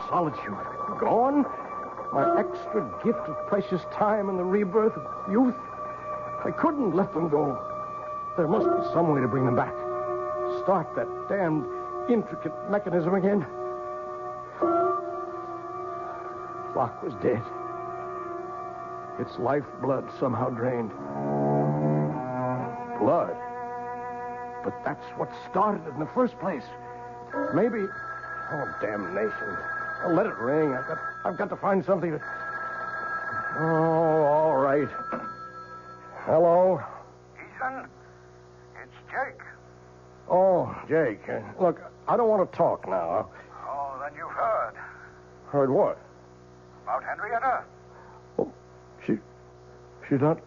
solitude. Gone? My extra gift of precious time and the rebirth of youth? I couldn't let them go. There must be some way to bring them back. Start that damned intricate mechanism again. Clock was dead. Its lifeblood somehow drained. Blood? But that's what started it in the first place. Maybe... Oh, damnation. I'll let it ring. I've got to find something to... Oh, all right. Hello? Ethan, it's Jake. Oh, Jake. Look, I don't want to talk now. Oh, then you've heard. Heard what? About Henrietta? Oh, she's not...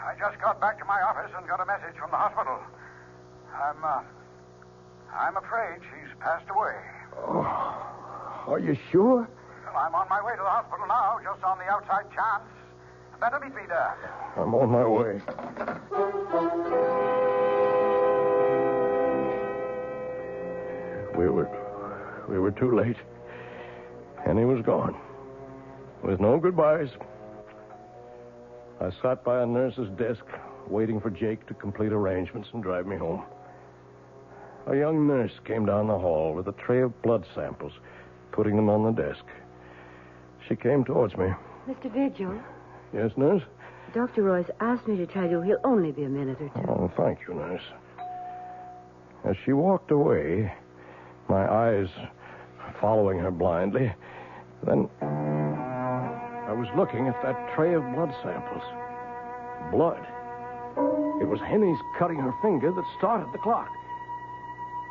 I just got back to my office and got a message from the hospital. I'm afraid she's passed away. Oh, are you sure? Well, I'm on my way to the hospital now, just on the outside chance. Better meet me there. I'm on my way. We were too late. Henny was gone. With no goodbyes. I sat by a nurse's desk, waiting for Jake to complete arrangements and drive me home. A young nurse came down the hall with a tray of blood samples, putting them on the desk. She came towards me. Mr. Vigil? Yes, nurse? Dr. Royce asked me to tell you he'll only be a minute or two. Oh, thank you, nurse. As she walked away, my eyes following her blindly, then I was looking at that tray of blood samples. Blood. It was Henny's cutting her finger that started the clock.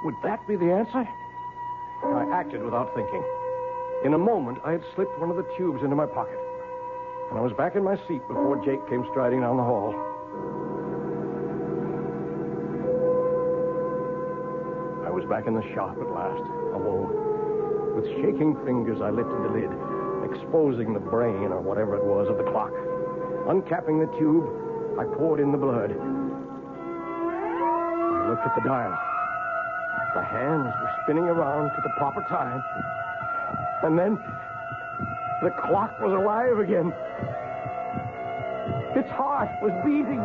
Would that be the answer? I acted without thinking. In a moment, I had slipped one of the tubes into my pocket. And I was back in my seat before Jake came striding down the hall. I was back in the shop at last, alone. With shaking fingers, I lifted the lid, exposing the brain, or whatever it was, of the clock. Uncapping the tube, I poured in the blood. I looked at the dial. The hands were spinning around to the proper time. And then the clock was alive again. Its heart was beating.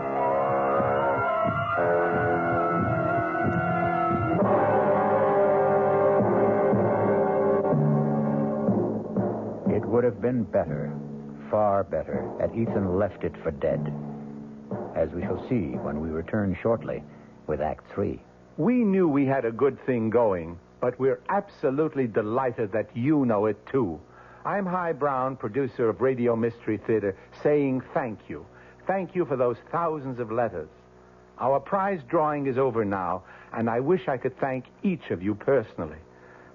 It would have been better, far better, had Ethan left it for dead. As we shall see when we return shortly with Act 3. We knew we had a good thing going, but we're absolutely delighted that you know it, too. I'm Hy Brown, producer of Radio Mystery Theater, saying thank you. Thank you for those thousands of letters. Our prize drawing is over now, and I wish I could thank each of you personally.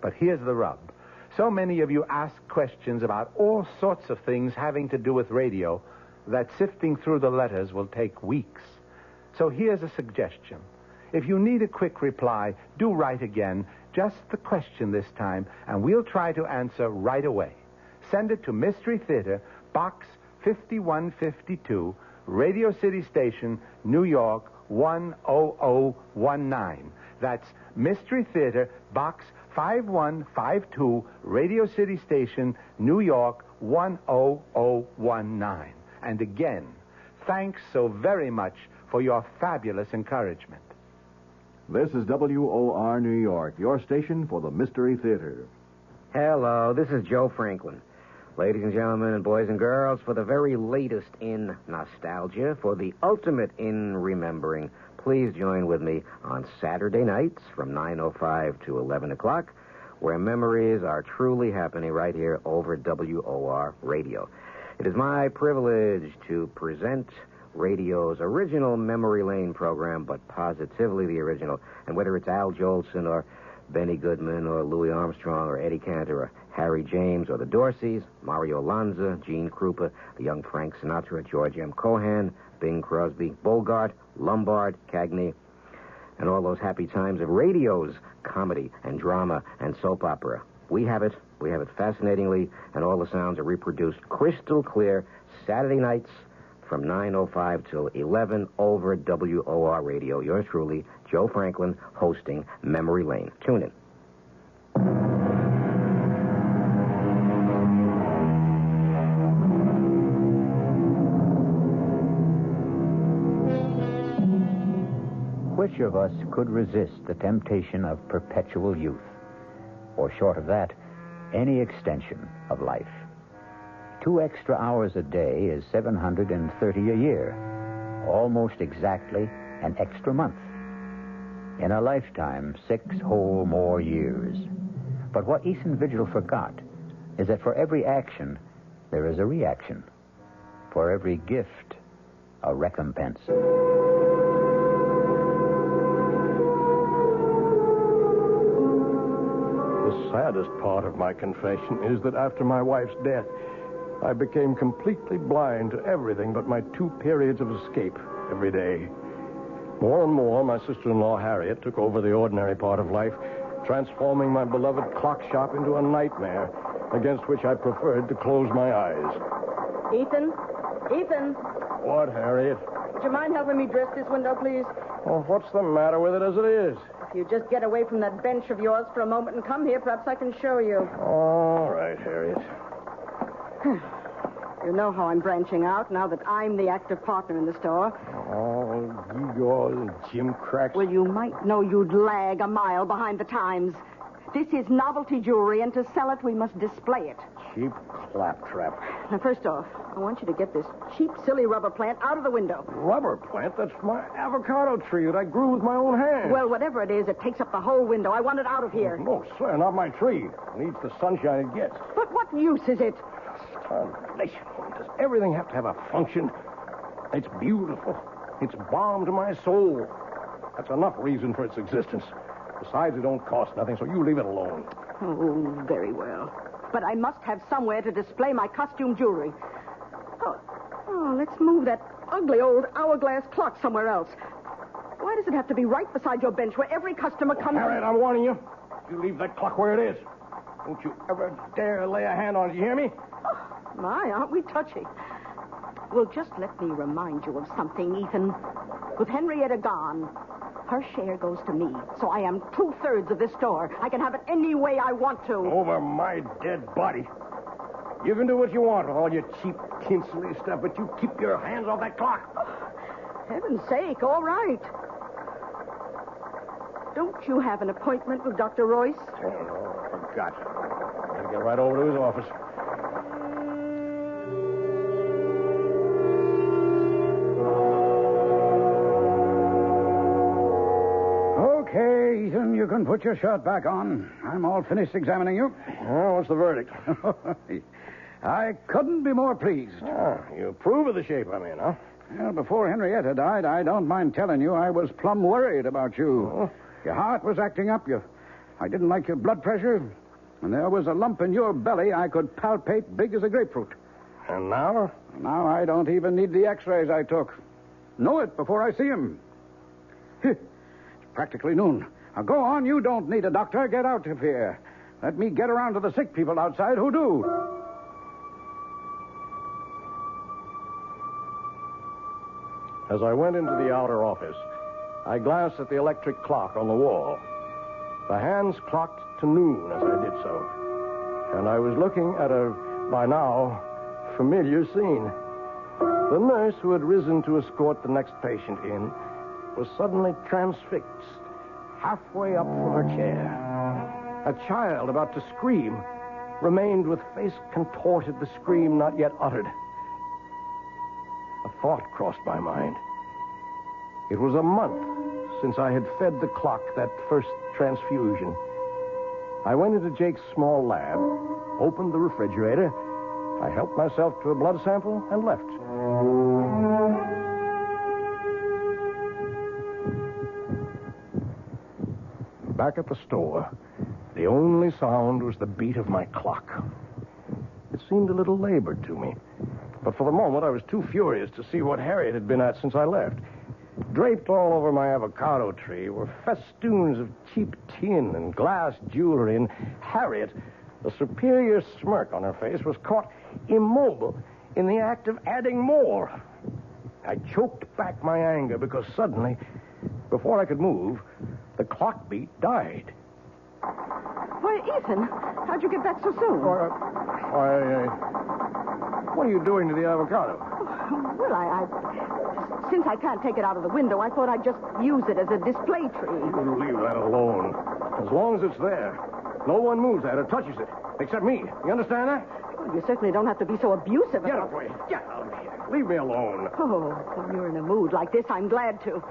But here's the rub. So many of you ask questions about all sorts of things having to do with radio that sifting through the letters will take weeks. So here's a suggestion. If you need a quick reply, do write again, just the question this time, and we'll try to answer right away. Send it to Mystery Theater, Box 5152, Radio City Station, New York 10019. That's Mystery Theater, Box 5152, Radio City Station, New York 10019. And again, thanks so very much for your fabulous encouragement. This is WOR New York, your station for the Mystery Theater. Hello, this is Joe Franklin. Ladies and gentlemen and boys and girls, for the very latest in nostalgia, for the ultimate in remembering, please join with me on Saturday nights from 9:05 to 11 o'clock, where memories are truly happening right here over WOR Radio. It is my privilege to present radio's original Memory Lane program, but positively the original. And whether it's Al Jolson or Benny Goodman or Louis Armstrong or Eddie Cantor or Harry James or the Dorseys, Mario Lanza, Gene Krupa, the young Frank Sinatra, George M. Cohan, Bing Crosby, Bogart, Lombard, Cagney, and all those happy times of radio's comedy and drama and soap opera. We have it fascinatingly, and all the sounds are reproduced crystal clear Saturday nights from 9:05 till 11 over WOR Radio. Yours truly, Joe Franklin, hosting Memory Lane. Tune in. which of us could resist the temptation of perpetual youth? Or short of that, any extension of life? 2 extra hours a day is 730 a year. Almost exactly an extra month. In a lifetime, 6 whole more years. But what Ethan Vigil forgot is that for every action, there is a reaction. For every gift, a recompense. The saddest part of my confession is that after my wife's death, I became completely blind to everything but my 2 periods of escape every day. More and more, my sister-in-law, Harriet, took over the ordinary part of life, transforming my beloved clock shop into a nightmare against which I preferred to close my eyes. Ethan? Ethan? What, Harriet? Would you mind helping me dress this window, please? Well, what's the matter with it as it is? If you just get away from that bench of yours for a moment and come here, perhaps I can show you. All right, Harriet. You know how I'm branching out now that I'm the active partner in the store. Oh, gewgaws and gimcracks. Well, you might know you'd lag a mile behind the times. This is novelty jewelry, and to sell it, we must display it. Cheap claptrap. Now, first off, I want you to get this cheap, silly rubber plant out of the window. Rubber plant? That's my avocado tree that I grew with my own hands. Well, whatever it is, it takes up the whole window. I want it out of here. No, sir, not my tree. It needs the sunshine it gets. But what use is it? Does everything have to have a function? It's beautiful. It's balm to my soul. That's enough reason for its existence. Besides, it don't cost nothing, so you leave it alone. Oh, very well. But I must have somewhere to display my costume jewelry. Oh, let's move that ugly old hourglass clock somewhere else. Why does it have to be right beside your bench where every customer comes... Harriet, I'm warning you. You leave that clock where it is. Don't you ever dare lay a hand on it, you hear me? Oh, my, aren't we touchy? Well, just let me remind you of something, Ethan. With Henrietta gone, her share goes to me, so I am 2/3 of this store. I can have it any way I want to. Over my dead body. You can do what you want with all your cheap, tinselly stuff, but you keep your hands off that clock. Oh, heaven's sake, all right. Don't you have an appointment with Dr. Royce? Oh, no, I forgot. I'll get right over to his office. Okay, Ethan, you can put your shirt back on. I'm all finished examining you. Oh, what's the verdict? I couldn't be more pleased. You approve of the shape I'm in, huh? Well, before Henrietta died, I don't mind telling you, I was plumb worried about you. Oh. Your heart was acting up. I didn't like your blood pressure. And there was a lump in your belly I could palpate big as a grapefruit. And now? Now I don't even need the x-rays I took. Know it before I see him. It's practically noon. Now go on. You don't need a doctor. Get out of here. Let me get around to the sick people outside who do. As I went into the outer office, I glanced at the electric clock on the wall. The hands clocked to noon as I did so. And I was looking at a, by now, familiar scene. The nurse who had risen to escort the next patient in was suddenly transfixed, halfway up from her chair. A child about to scream remained with face contorted, the scream not yet uttered. A thought crossed my mind. It was a month since I had fed the clock that first transfusion. I went into Jake's small lab, opened the refrigerator, I helped myself to a blood sample, and left. Back at the store, the only sound was the beat of my clock. It seemed a little labored to me, but for the moment I was too furious to see what Harriet had been at since I left. Draped all over my avocado tree were festoons of cheap tin and glass jewelry, and Harriet, a superior smirk on her face, was caught immobile in the act of adding more. I choked back my anger because suddenly, before I could move, the clock beat died. Why, Ethan, how'd you get back so soon? What are you doing to the avocado? Well, I Since I can't take it out of the window, I thought I'd just use it as a display tree. You leave that alone. As long as it's there, no one moves at it or touches it, except me. You understand that? Well, you certainly don't have to be so abusive. Get away. Get out of here. Leave me alone. Oh, when you're in a mood like this, I'm glad to.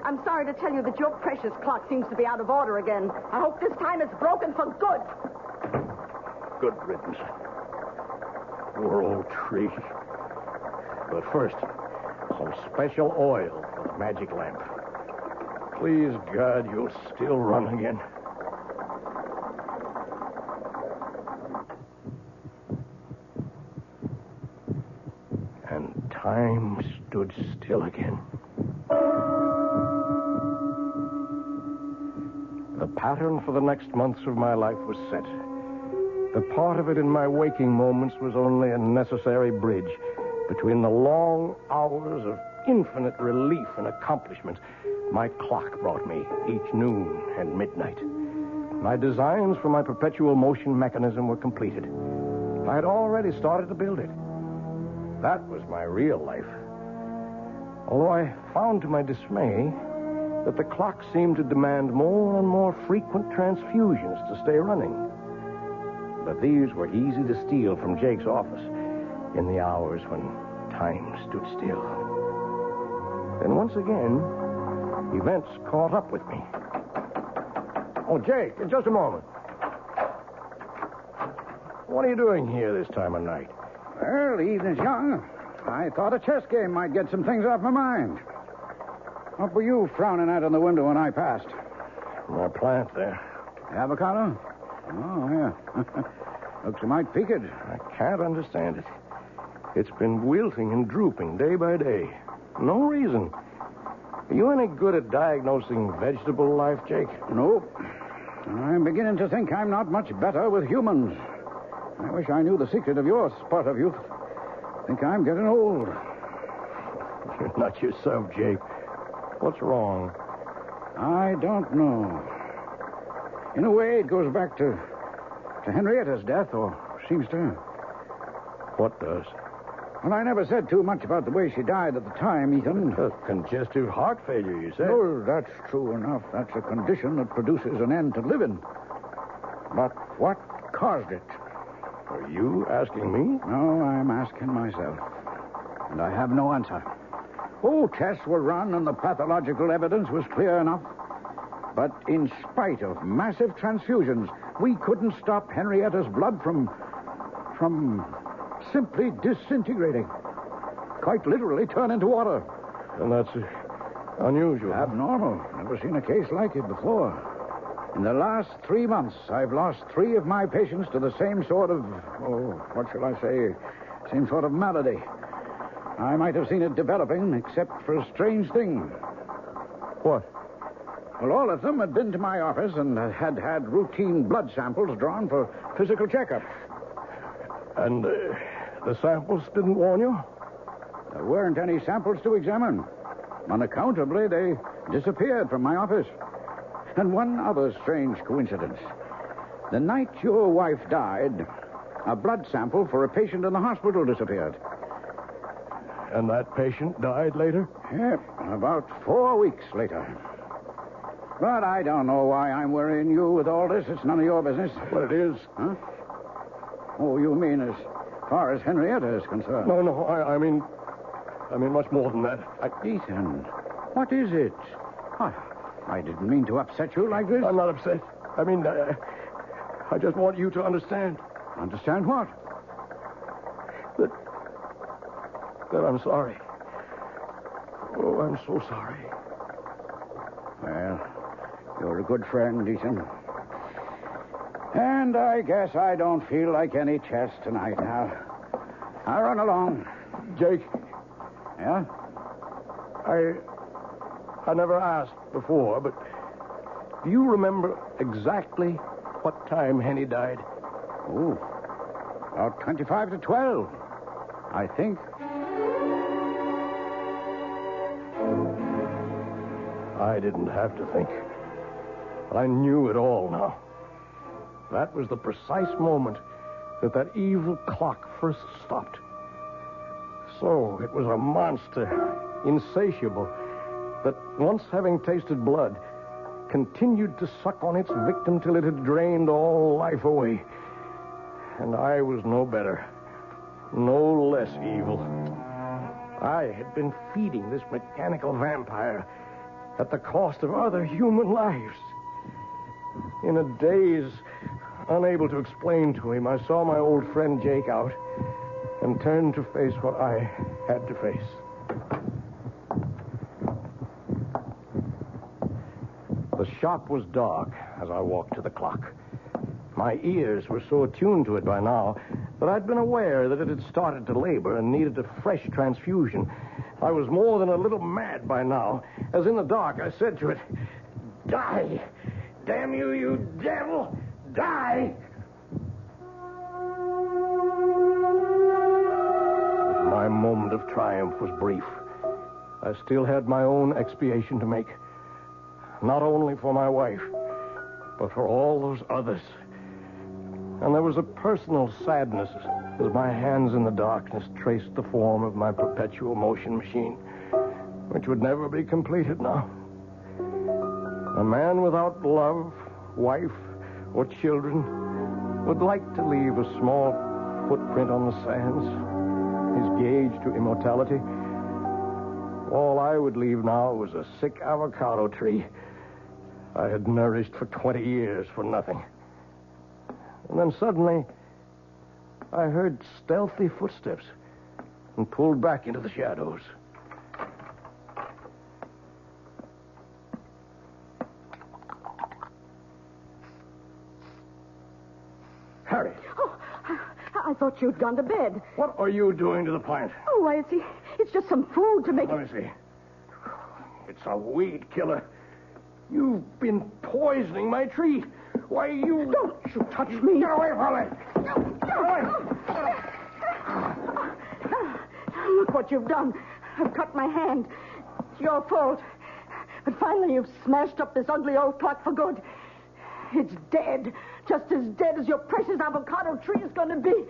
I'm sorry to tell you that your precious clock seems to be out of order again. I hope this time it's broken for good. Good riddance. Poor old tree. But first, some special oil for the magic lamp. Please, God, you'll still run again. And time stood still again. The pattern for the next months of my life was set. The part of it in my waking moments was only a necessary bridge between the long hours of infinite relief and accomplishment my clock brought me each noon and midnight. My designs for my perpetual motion mechanism were completed. I had already started to build it. That was my real life. Although I found to my dismay that the clock seemed to demand more and more frequent transfusions to stay running. But these were easy to steal from Jake's office in the hours when time stood still. Then once again, events caught up with me. Oh, Jake, in just a moment. What are you doing here this time of night? Well, the evening's young. I thought a chess game might get some things off my mind. What were you frowning at in the window when I passed? My plant there. Avocado? Oh, yeah. Looks a mite peaked. I can't understand it. It's been wilting and drooping day by day. No reason. Are you any good at diagnosing vegetable life, Jake? Nope. I'm beginning to think I'm not much better with humans. I wish I knew the secret of your spurt of youth. Think I'm getting old. You're not yourself, Jake. What's wrong? I don't know. In a way, it goes back to Henrietta's death, or seems to. What does? Well, I never said too much about the way she died at the time, Ethan. Congestive heart failure, you said? Oh, that's true enough. That's a condition that produces an end to living. But what caused it? Are you asking me? No, I'm asking myself. And I have no answer. Oh, tests were run and the pathological evidence was clear enough. But in spite of massive transfusions, we couldn't stop Henrietta's blood from simply disintegrating. Quite literally turn into water. And that's unusual. Abnormal. Never seen a case like it before. In the last 3 months, I've lost 3 of my patients to the same sort of, what shall I say, same sort of malady. I might have seen it developing, except for a strange thing. What? Well, all of them had been to my office and had routine blood samples drawn for physical checkup. And the samples didn't warn you? There weren't any samples to examine. Unaccountably, they disappeared from my office. And one other strange coincidence. The night your wife died, a blood sample for a patient in the hospital disappeared. And that patient died later? Yep, about 4 weeks later. But I don't know why I'm worrying you with all this. It's none of your business. But it is. Huh? Oh, you mean as far as Henrietta is concerned? No, I mean much more than that. Ethan, what is it? I didn't mean to upset you like this. I'm not upset. I mean, I just want you to understand. Understand what? That I'm sorry. Oh, I'm so sorry. Well, you're a good friend, Ethan. And I guess I don't feel like any chess tonight. I'll run along. Jake. Yeah? I never asked before, but do you remember exactly what time Henny died? Oh, about 25 to 12, I think. I didn't have to think. I knew it all now. That was the precise moment that evil clock first stopped. So it was a monster insatiable, that once having tasted blood, continued to suck on its victim till it had drained all life away. And I was no better, no less evil. I had been feeding this mechanical vampire at the cost of other human lives. In a daze, unable to explain to him, I saw my old friend Jake out and turned to face what I had to face. The shop was dark as I walked to the clock. My ears were so attuned to it by now that I'd been aware that it had started to labor and needed a fresh transfusion. I was more than a little mad by now, as in the dark I said to it, "Die! Damn you, you devil! Die!" My moment of triumph was brief. I still had my own expiation to make. Not only for my wife, but for all those others. And there was a personal sadness as my hands in the darkness traced the form of my perpetual motion machine, which would never be completed now. A man without love, wife, or children would like to leave a small footprint on the sands, his gauge to immortality. All I would leave now was a sick avocado tree I had nourished for 20 years for nothing. And then suddenly, I heard stealthy footsteps and pulled back into the shadows. Harry. Oh, I thought you'd gone to bed. What are you doing to the plant? Oh, why, it's just some food to make Let me see. It's a weed killer. You've been poisoning my tree. Why, you... Don't you touch me. Get away from me. Get away. Look what you've done. I've cut my hand. It's your fault. But finally you've smashed up this ugly old clock for good. It's dead. Just as dead as your precious avocado tree is going to be.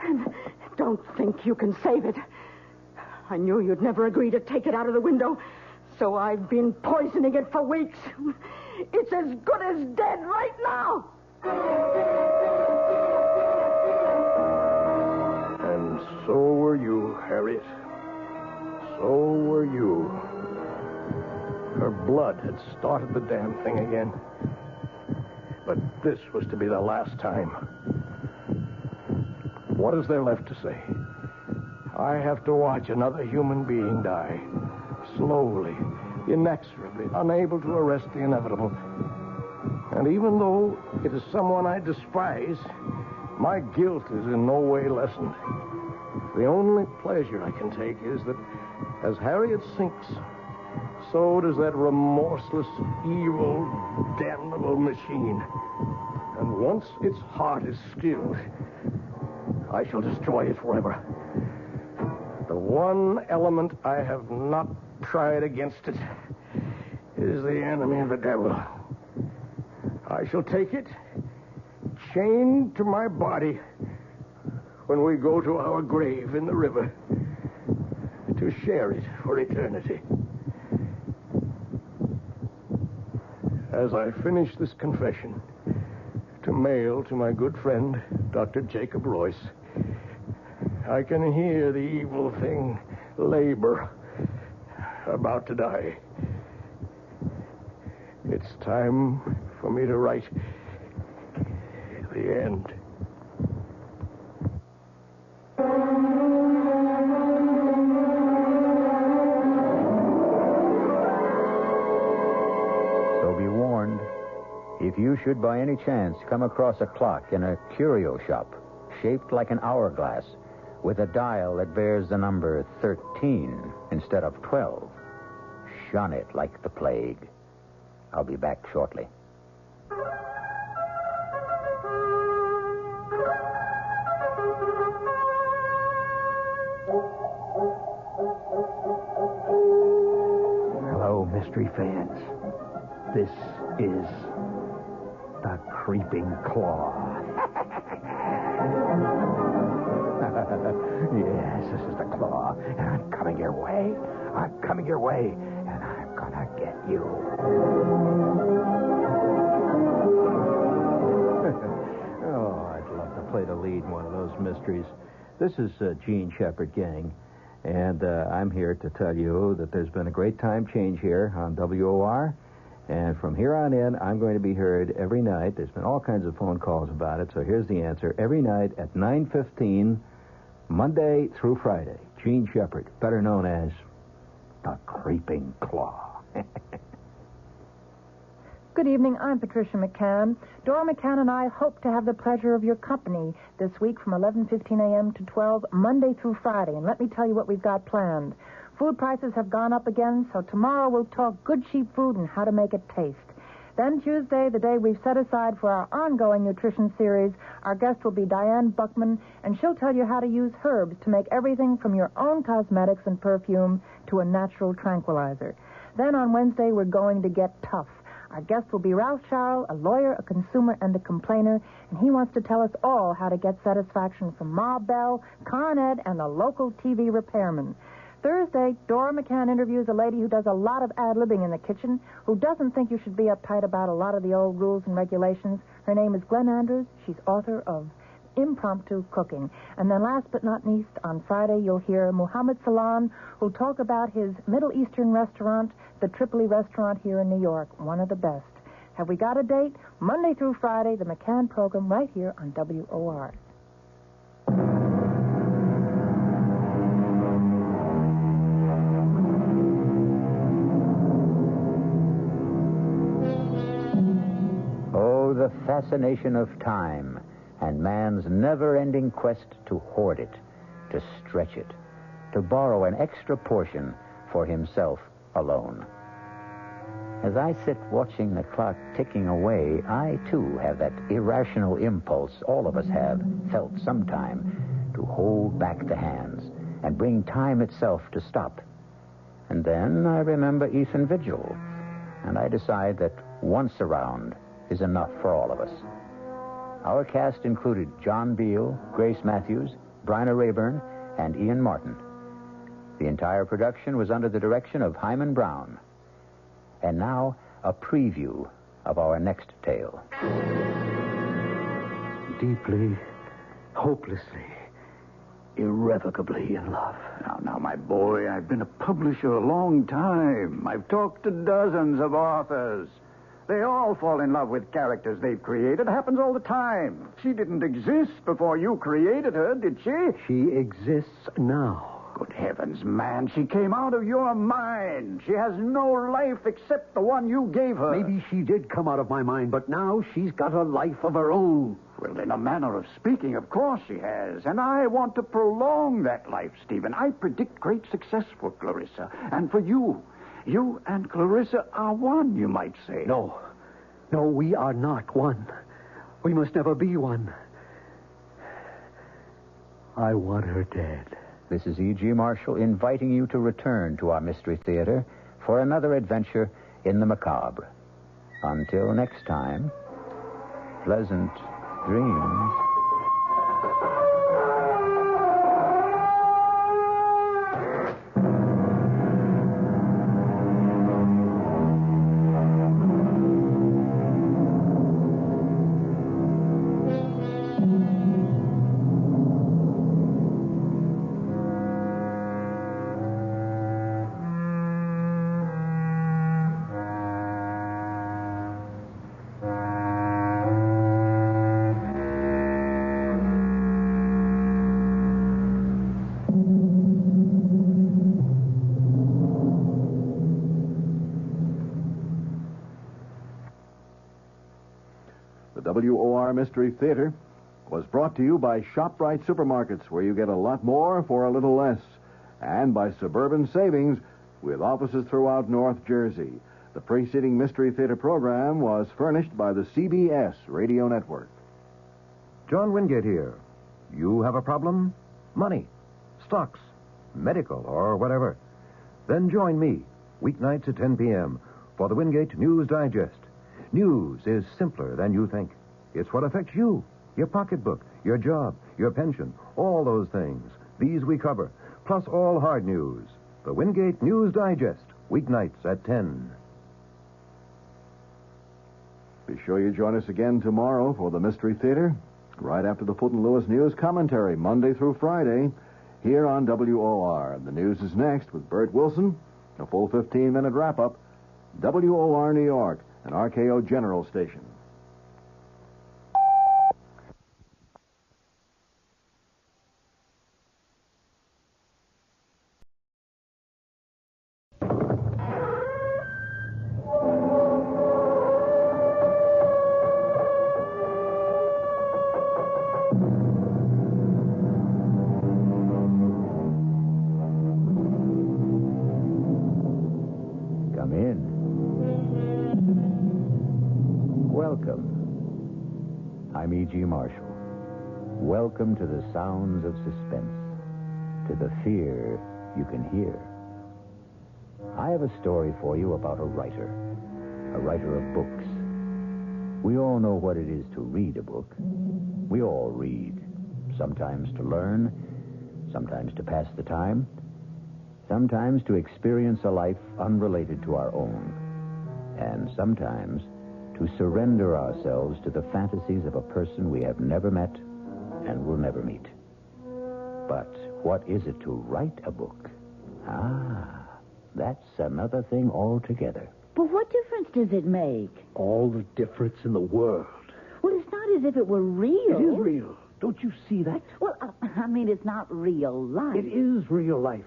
And don't think you can save it. I knew you'd never agree to take it out of the window, so I've been poisoning it for weeks. It's as good as dead right now. And so were you, Harriet. So were you. Her blood had started the damn thing again. But this was to be the last time. What is there left to say? I have to watch another human being die. Slowly, inexorably, unable to arrest the inevitable. And even though it is someone I despise, my guilt is in no way lessened. The only pleasure I can take is that as Harriet sinks, so does that remorseless, evil, damnable machine. And once its heart is stilled, I shall destroy it forever. The one element I have not tried against it is the enemy of the devil. I shall take it, chained to my body, when we go to our grave in the river, to share it for eternity. As I finish this confession, to mail to my good friend, Dr. Jacob Royce, I can hear the evil thing labor, about to die. It's time for me to write the end. So be warned. If you should by any chance come across a clock in a curio shop shaped like an hourglass with a dial that bears the number 13 instead of 12, shun it like the plague. I'll be back shortly. Hello, mystery fans. This is the Creeping Claw. Yes, this is the Claw, and I'm coming here your way. I'm coming your way, and I'm gonna get you. Oh, I'd love to play the lead in one of those mysteries. This is Gene Shepard, gang, and I'm here to tell you that there's been a great time change here on WOR, and from here on in, I'm going to be heard every night. There's been all kinds of phone calls about it, so here's the answer. Every night at 9:15, Monday through Friday. Gene Shepard, better known as the Creeping Claw. Good evening. I'm Patricia McCann. Dora McCann and I hope to have the pleasure of your company this week from 11:15 a.m. to 12, Monday through Friday. And let me tell you what we've got planned. Food prices have gone up again, so tomorrow we'll talk good, cheap food and how to make it taste. Then Tuesday, the day we've set aside for our ongoing nutrition series, our guest will be Diane Buckman, and she'll tell you how to use herbs to make everything from your own cosmetics and perfume to a natural tranquilizer. Then on Wednesday, we're going to get tough. Our guest will be Ralph Sharrow, a lawyer, a consumer, and a complainer, and he wants to tell us all how to get satisfaction from Ma Bell, Con Ed, and the local TV repairman. Thursday, Dora McCann interviews a lady who does a lot of ad-libbing in the kitchen, who doesn't think you should be uptight about a lot of the old rules and regulations. Her name is Glenn Andrews. She's author of Impromptu Cooking. And then last but not least, on Friday, you'll hear Muhammad Salam, who'll talk about his Middle Eastern restaurant, the Tripoli restaurant here in New York, one of the best. Have we got a date? Monday through Friday, the McCann program right here on WOR. Oh, the fascination of time and man's never-ending quest to hoard it, to stretch it, to borrow an extra portion for himself alone. As I sit watching the clock ticking away, I, too, have that irrational impulse all of us have felt sometime to hold back the hands and bring time itself to stop. And then I remember Ethan Vigil, and I decide that once around is enough for all of us. Our cast included John Beal, Grace Matthews, Bryna Rayburn, and Ian Martin. The entire production was under the direction of Hyman Brown. And now, a preview of our next tale. Deeply, hopelessly, irrevocably in love. Now, my boy, I've been a publisher a long time. I've talked to dozens of authors. They all fall in love with characters they've created. It happens all the time. She didn't exist before you created her, did she? She exists now. Good heavens, man. She came out of your mind. She has no life except the one you gave her. Maybe she did come out of my mind, but now she's got a life of her own. Well, in a manner of speaking, of course she has. And I want to prolong that life, Stephen. I predict great success for Clarissa. And for you. You and Clarissa are one, you might say. No, we are not one. We must never be one. I want her dead. This is E.G. Marshall inviting you to return to our Mystery Theater for another adventure in the macabre. Until next time, pleasant dreams. The WOR Mystery Theater was brought to you by ShopRite Supermarkets, where you get a lot more for a little less, and by Suburban Savings, with offices throughout North Jersey. The preceding Mystery Theater program was furnished by the CBS Radio Network. John Wingate here. You have a problem? Money, stocks, medical, or whatever. Then join me, weeknights at 10 p.m., for the Wingate News Digest. News is simpler than you think. It's what affects you, your pocketbook, your job, your pension, all those things. These we cover, plus all hard news. The Wingate News Digest, weeknights at 10. Be sure you join us again tomorrow for the Mystery Theater, right after the Fulton Lewis News Commentary, Monday through Friday, here on WOR. The news is next with Bert Wilson. A full 15-minute wrap-up. WOR New York, an RKO General station. Come in. Welcome. I'm E.G. Marshall. Welcome to the sounds of suspense, to the fear you can hear. I have a story for you about a writer of books. We all know what it is to read a book. We all read, sometimes to learn, sometimes to pass the time, sometimes to experience a life unrelated to our own, and sometimes to surrender ourselves to the fantasies of a person we have never met and will never meet. But what is it to write a book? That's another thing altogether. But what difference does it make? All the difference in the world. Well, it's not as if it were real. It is real. Don't you see that? Well, I mean, it's not real life. It is real life.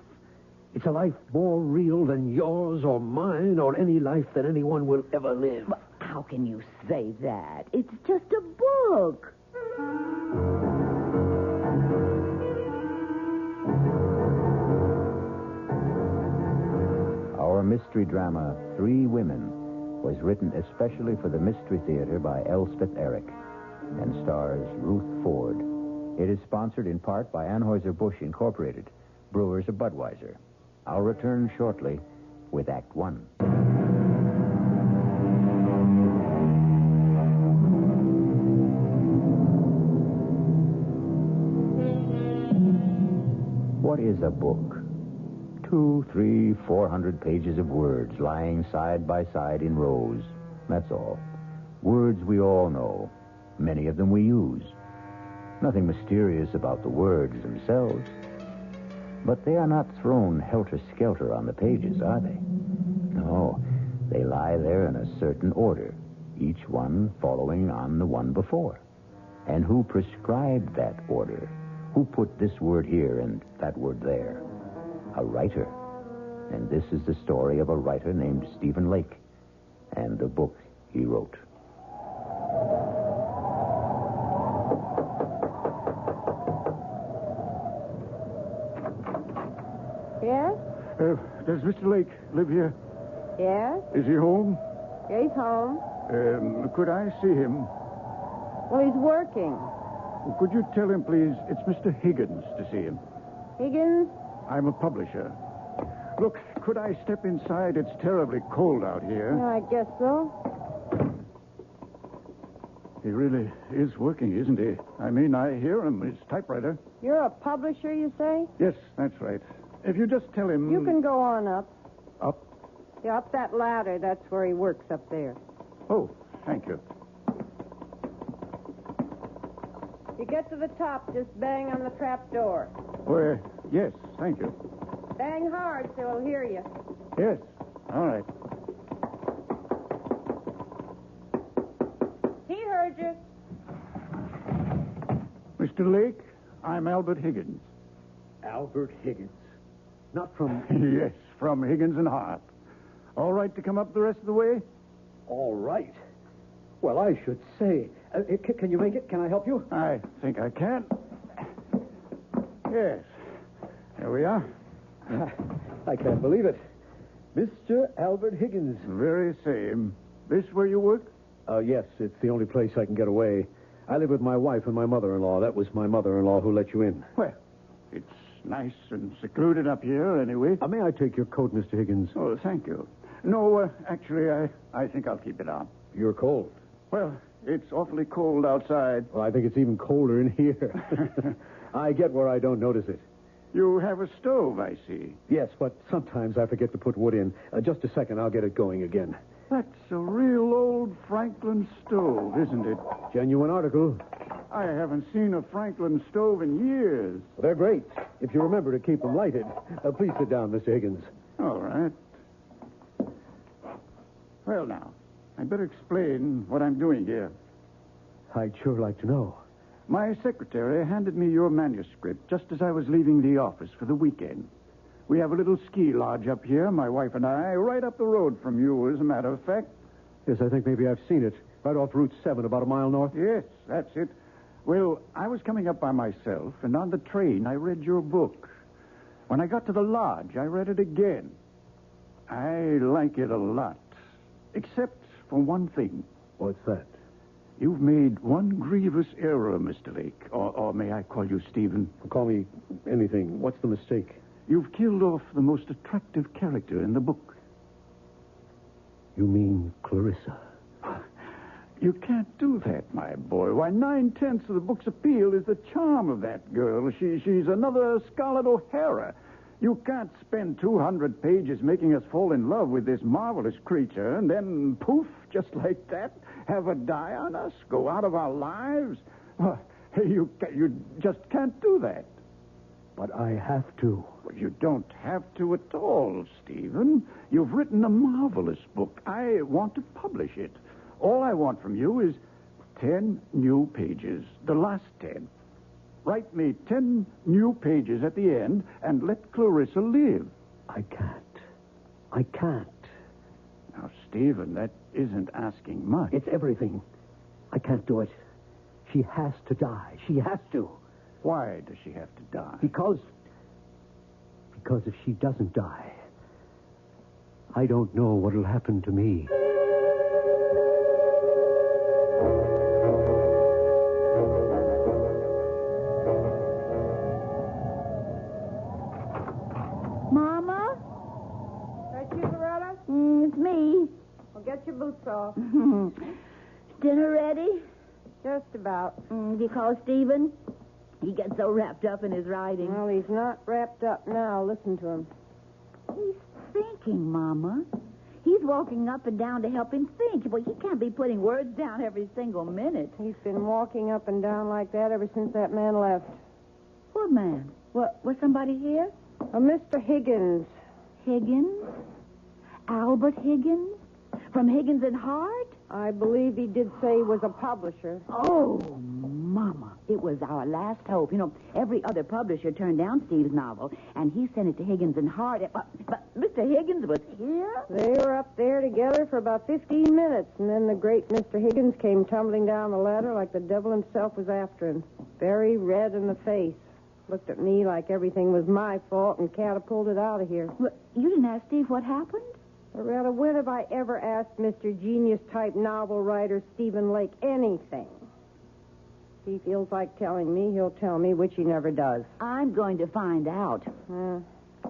It's a life more real than yours or mine or any life that anyone will ever live. Well, how can you say that? It's just a book. Our mystery drama, 3 Women, was written especially for the Mystery Theater by Elspeth Eric and stars Ruth Ford. It is sponsored in part by Anheuser-Busch Incorporated, brewers of Budweiser. I'll return shortly with Act 1. What is a book? 200, 300, 400 pages of words lying side by side in rows. That's all. Words we all know. Many of them we use. Nothing mysterious about the words themselves. But they are not thrown helter-skelter on the pages, are they? No, they lie there in a certain order, each one following on the one before. And who prescribed that order? Who put this word here and that word there? A writer. And this is the story of a writer named Stephen Lake and the book he wrote. Yes? Does Mr. Lake live here? Yes? Is he home? Yeah, he's home. Could I see him? Well, he's working. Could you tell him, please, it's Mr. Higgins to see him? Higgins? I'm a publisher. Look, could I step inside? It's terribly cold out here. I guess so. He really is working, isn't he? I mean, I hear him, his typewriter. You're a publisher, you say? Yes, that's right. If you just tell him... You can go on up. Up? Yeah, up that ladder. That's where he works up there. Oh, thank you. You get to the top, just bang on the trap door. Well, yes, thank you. Bang hard so he'll hear you. Yes, all right. He heard you. Mr. Lake, I'm Albert Higgins. Albert Higgins. Not from... Yes, from Higgins and Hart. All right to come up the rest of the way? All right. Well, I should say. Can you make it? Can I help you? I think I can. Yes. Here we are. I can't believe it. Mr. Albert Higgins. Very same. This where you work? Yes, it's the only place I can get away. I live with my wife and my mother-in-law. That was my mother-in-law who let you in. Well, it's nice and secluded up here, anyway. May I take your coat, Mr. Higgins? Oh, thank you. No, actually, I think I'll keep it on. You're cold. Well, it's awfully cold outside. Well, I think it's even colder in here. I get where I don't notice it. You have a stove, I see. Yes, but sometimes I forget to put wood in. Just a second, I'll get it going again. That's a real old Franklin stove, isn't it? Genuine article. I haven't seen a Franklin stove in years. They're great, if you remember to keep them lighted. Please sit down, Mr. Higgins. All right. Well, now, I'd better explain what I'm doing here. I'd sure like to know. My secretary handed me your manuscript just as I was leaving the office for the weekend. We have a little ski lodge up here, my wife and I, right up the road from you, as a matter of fact. Yes, I think maybe I've seen it. Right off Route 7, about a mile north. Yes, that's it. Well, I was coming up by myself, and on the train I read your book. When I got to the lodge, I read it again. I like it a lot, except for one thing. What's that? You've made one grievous error, Mr. Lake. Or may I call you Stephen? Call me anything. What's the mistake? You've killed off the most attractive character in the book. You mean Clarissa? You can't do that, my boy. Why, 9/10 of the book's appeal is the charm of that girl. She's another Scarlett O'Hara. You can't spend 200 pages making us fall in love with this marvelous creature and then, poof, just like that, have her die on us, go out of our lives. Well, you just can't do that. But I have to. Well, you don't have to at all, Stephen. You've written a marvelous book. I want to publish it. All I want from you is 10 new pages, the last 10. Write me 10 new pages at the end and let Clarissa live. I can't. Now, Stephen, that isn't asking much. It's everything. I can't do it. She has to die. She has to. Why does she have to die? Because if she doesn't die, I don't know what'll happen to me. Mama? That you, Loretta? It's me. Well, get your boots off. Dinner ready? Just about. You call Stephen? He gets so wrapped up in his writing. Well, he's not wrapped up now. Listen to him. He's thinking, Mama. He's walking up and down to help him think. Well, he can't be putting words down every single minute. He's been walking up and down like that ever since that man left. What man? Was somebody here? Mr. Higgins. Higgins? Albert Higgins? From Higgins and Hart? I believe he did say he was a publisher. Oh, Mama, it was our last hope. You know, every other publisher turned down Steve's novel, and he sent it to Higgins and Hart. But Mr. Higgins was here? They were up there together for about 15 minutes, and then the great Mr. Higgins came tumbling down the ladder like the devil himself was after him. Very red in the face. Looked at me like everything was my fault and catapulted out of here. Well, you didn't ask Steve what happened? Loretta, when have I ever asked Mr. Genius-type novel writer Stephen Lake anything? If he feels like telling me, he'll tell me, which he never does. I'm going to find out.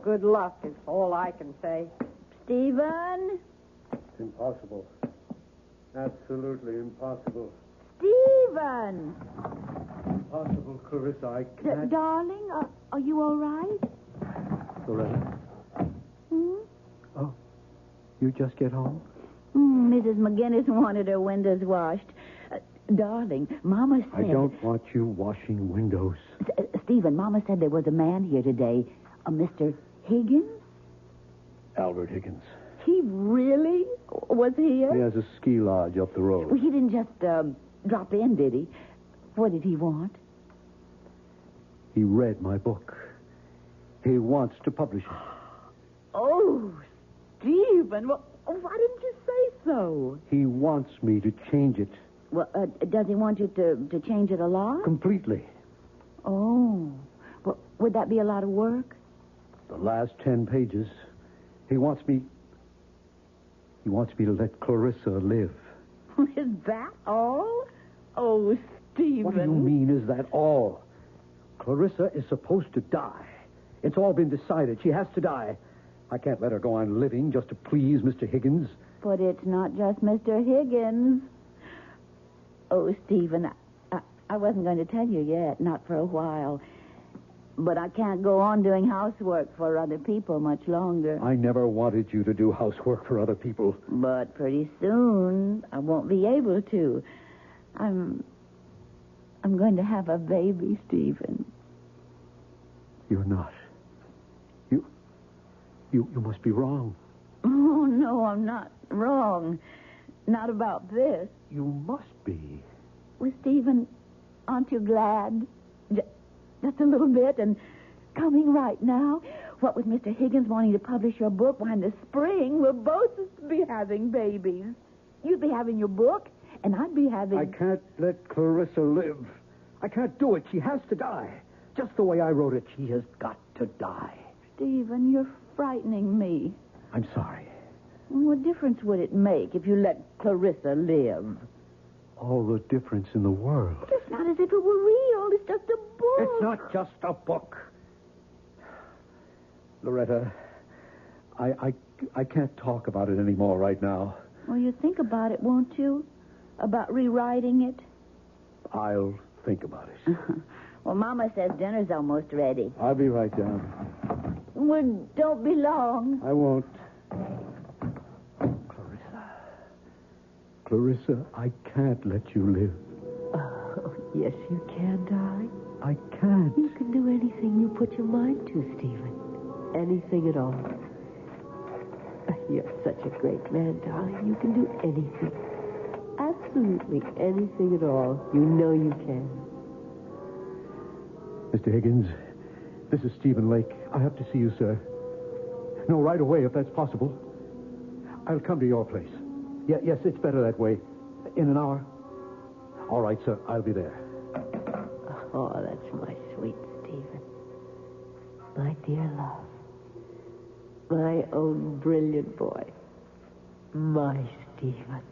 Good luck is all I can say. Stephen? It's impossible. Absolutely impossible. Stephen! Impossible, Clarissa. I can't. Darling, are you all right? Loretta? Oh, you just get home? Mrs. McGinnis wanted her windows washed. Darling, Mama said... I don't want you washing windows. Stephen, Mama said there was a man here today, a Mr. Higgins? Albert Higgins. He really was here? He has a ski lodge up the road. Well, he didn't just drop in, did he? What did he want? He read my book. He wants to publish it. Oh, Stephen, well, why didn't you say so? He wants me to change it. Well, does he want you to change it a lot? Completely. Oh. Well, would that be a lot of work? The last 10 pages. He wants me to let Clarissa live. Is that all? Oh, Stephen. What do you mean, is that all? Clarissa is supposed to die. It's all been decided. She has to die. I can't let her go on living just to please Mr. Higgins. But it's not just Mr. Higgins. Oh, Stephen, I wasn't going to tell you yet, not for a while. But I can't go on doing housework for other people much longer. I never wanted you to do housework for other people. But pretty soon, I won't be able to. I'm going to have a baby, Stephen. You're not. You must be wrong. Oh, no, I'm not wrong. Not about this. You must be. Well, Stephen, aren't you glad? Just a little bit, and coming right now. What with Mr. Higgins wanting to publish your book, why, in the spring, we'll both be having babies. You'd be having your book, and I'd be having... I can't let Clarissa live. I can't do it. She has to die. Just the way I wrote it, she has got to die. Stephen, you're frightening me. I'm sorry. What difference would it make if you let Clarissa live? All the difference in the world. It's not as if it were real. It's just a book. It's not just a book. Loretta, I can't talk about it anymore right now. Well, you think about it, won't you? About rewriting it? I'll think about it. Well, Mama says dinner's almost ready. I'll be right down. Well, don't be long. I won't. Clarissa, I can't let you live. Oh, yes, you can, darling. I can't. You can do anything you put your mind to, Stephen. Anything at all. You're such a great man, darling. You can do anything. Absolutely anything at all. You know you can. Mr. Higgins, this is Stephen Lake. I have to see you, sir. No, right away, if that's possible. I'll come to your place. Yes, it's better that way. In an hour? All right, sir. I'll be there. Oh, that's my sweet Stephen. My dear love. My own brilliant boy. My Stephen.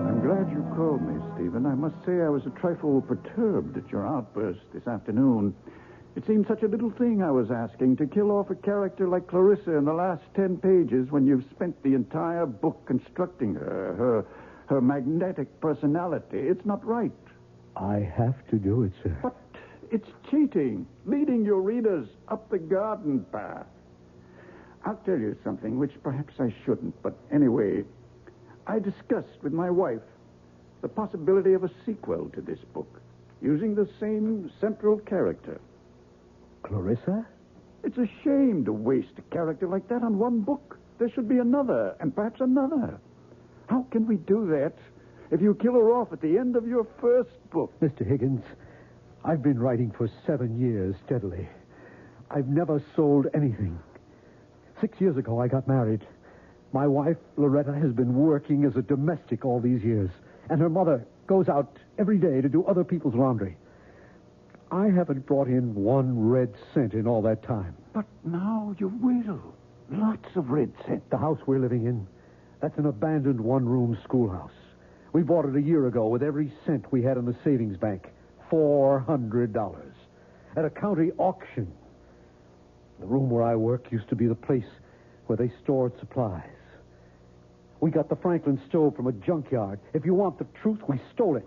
I'm glad you called me, Stephen. I must say I was a trifle perturbed at your outburst this afternoon. It seemed such a little thing I was asking, to kill off a character like Clarissa in the last 10 pages when you've spent the entire book constructing her magnetic personality. It's not right. I have to do it, sir. But it's cheating, leading your readers up the garden path. I'll tell you something which perhaps I shouldn't, but anyway, I discussed with my wife the possibility of a sequel to this book, using the same central character. Clarissa? It's a shame to waste a character like that on one book. There should be another, and perhaps another. How can we do that if you kill her off at the end of your first book? Mr. Higgins, I've been writing for 7 years steadily. I've never sold anything. 6 years ago, I got married. My wife, Loretta, has been working as a domestic all these years, and her mother goes out every day to do other people's laundry. I haven't brought in 1 red cent in all that time. But now you will. Lots of red cent. The house we're living in, that's an abandoned one-room schoolhouse. We bought it a year ago with every cent we had in the savings bank. $400. At a county auction. The room where I work used to be the place where they stored supplies. We got the Franklin stove from a junkyard. If you want the truth, we stole it.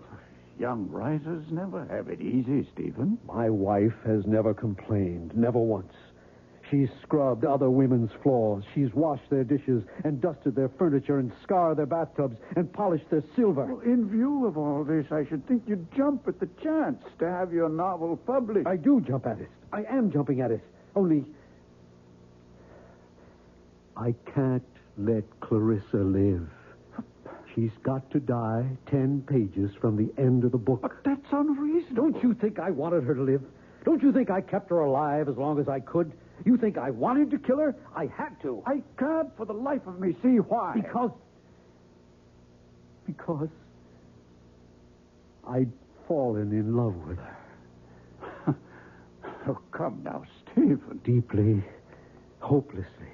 Young writers never have it easy, Stephen. My wife has never complained, never once. She's scrubbed other women's floors. She's washed their dishes and dusted their furniture and scoured their bathtubs and polished their silver. Well, in view of all this, I should think you'd jump at the chance to have your novel published. I do jump at it. I am jumping at it. Only, I can't let Clarissa live. She's got to die 10 pages from the end of the book. But that's unreasonable. Don't you think I wanted her to live? Don't you think I kept her alive as long as I could? You think I wanted to kill her? I had to. I can't for the life of me see why. Because I'd fallen in love with her. Oh, come now, Stephen. Deeply, hopelessly,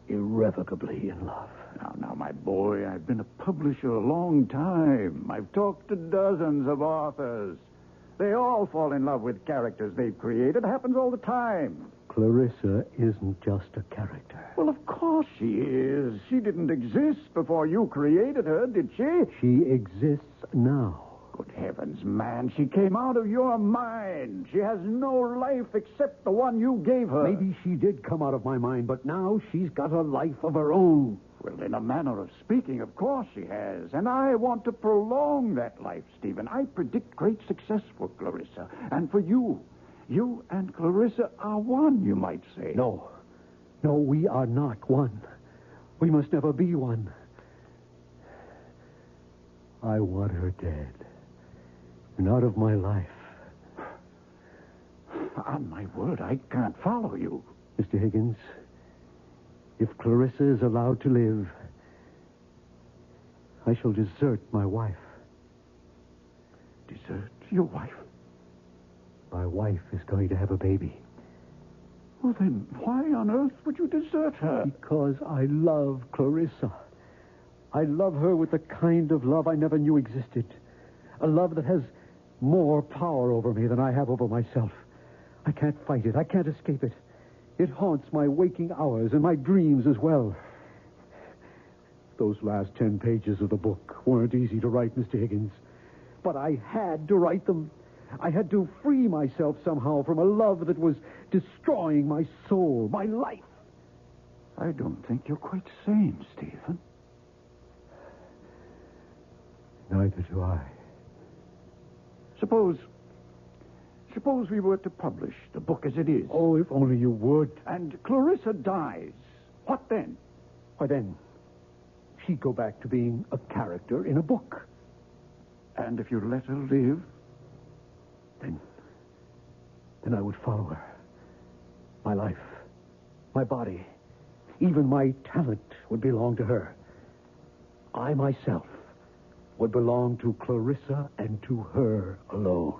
irrevocably in love. Now, my boy, I've been a publisher a long time. I've talked to dozens of authors. They all fall in love with characters they've created. It happens all the time. Clarissa isn't just a character. Well, of course she is. She didn't exist before you created her, did she? She exists now. Good heavens, man. She came out of your mind. She has no life except the one you gave her. Maybe she did come out of my mind, but now she's got a life of her own. Well, in a manner of speaking, of course she has. And I want to prolong that life, Stephen. I predict great success for Clarissa. And for you. You and Clarissa are one, you might say. No, we are not one. We must never be one. I want her dead. And out of my life. On my word, I can't follow you. Mr. Higgins, if Clarissa is allowed to live, I shall desert my wife. Desert your wife? My wife is going to have a baby. Well, then, why on earth would you desert her? Because I love Clarissa. I love her with the kind of love I never knew existed. A love that has more power over me than I have over myself. I can't fight it. I can't escape it. It haunts my waking hours and my dreams as well. Those last 10 pages of the book weren't easy to write, Mr. Higgins. But I had to write them. I had to free myself somehow from a love that was destroying my soul, my life. I don't think you're quite sane, Stephen. Neither do I. Suppose we were to publish the book as it is. Oh, if only you would. And Clarissa dies. What then? Why, then, she'd go back to being a character in a book. And if you let her live? Then I would follow her. My life, my body, even my talent would belong to her. I myself would belong to Clarissa and to her alone.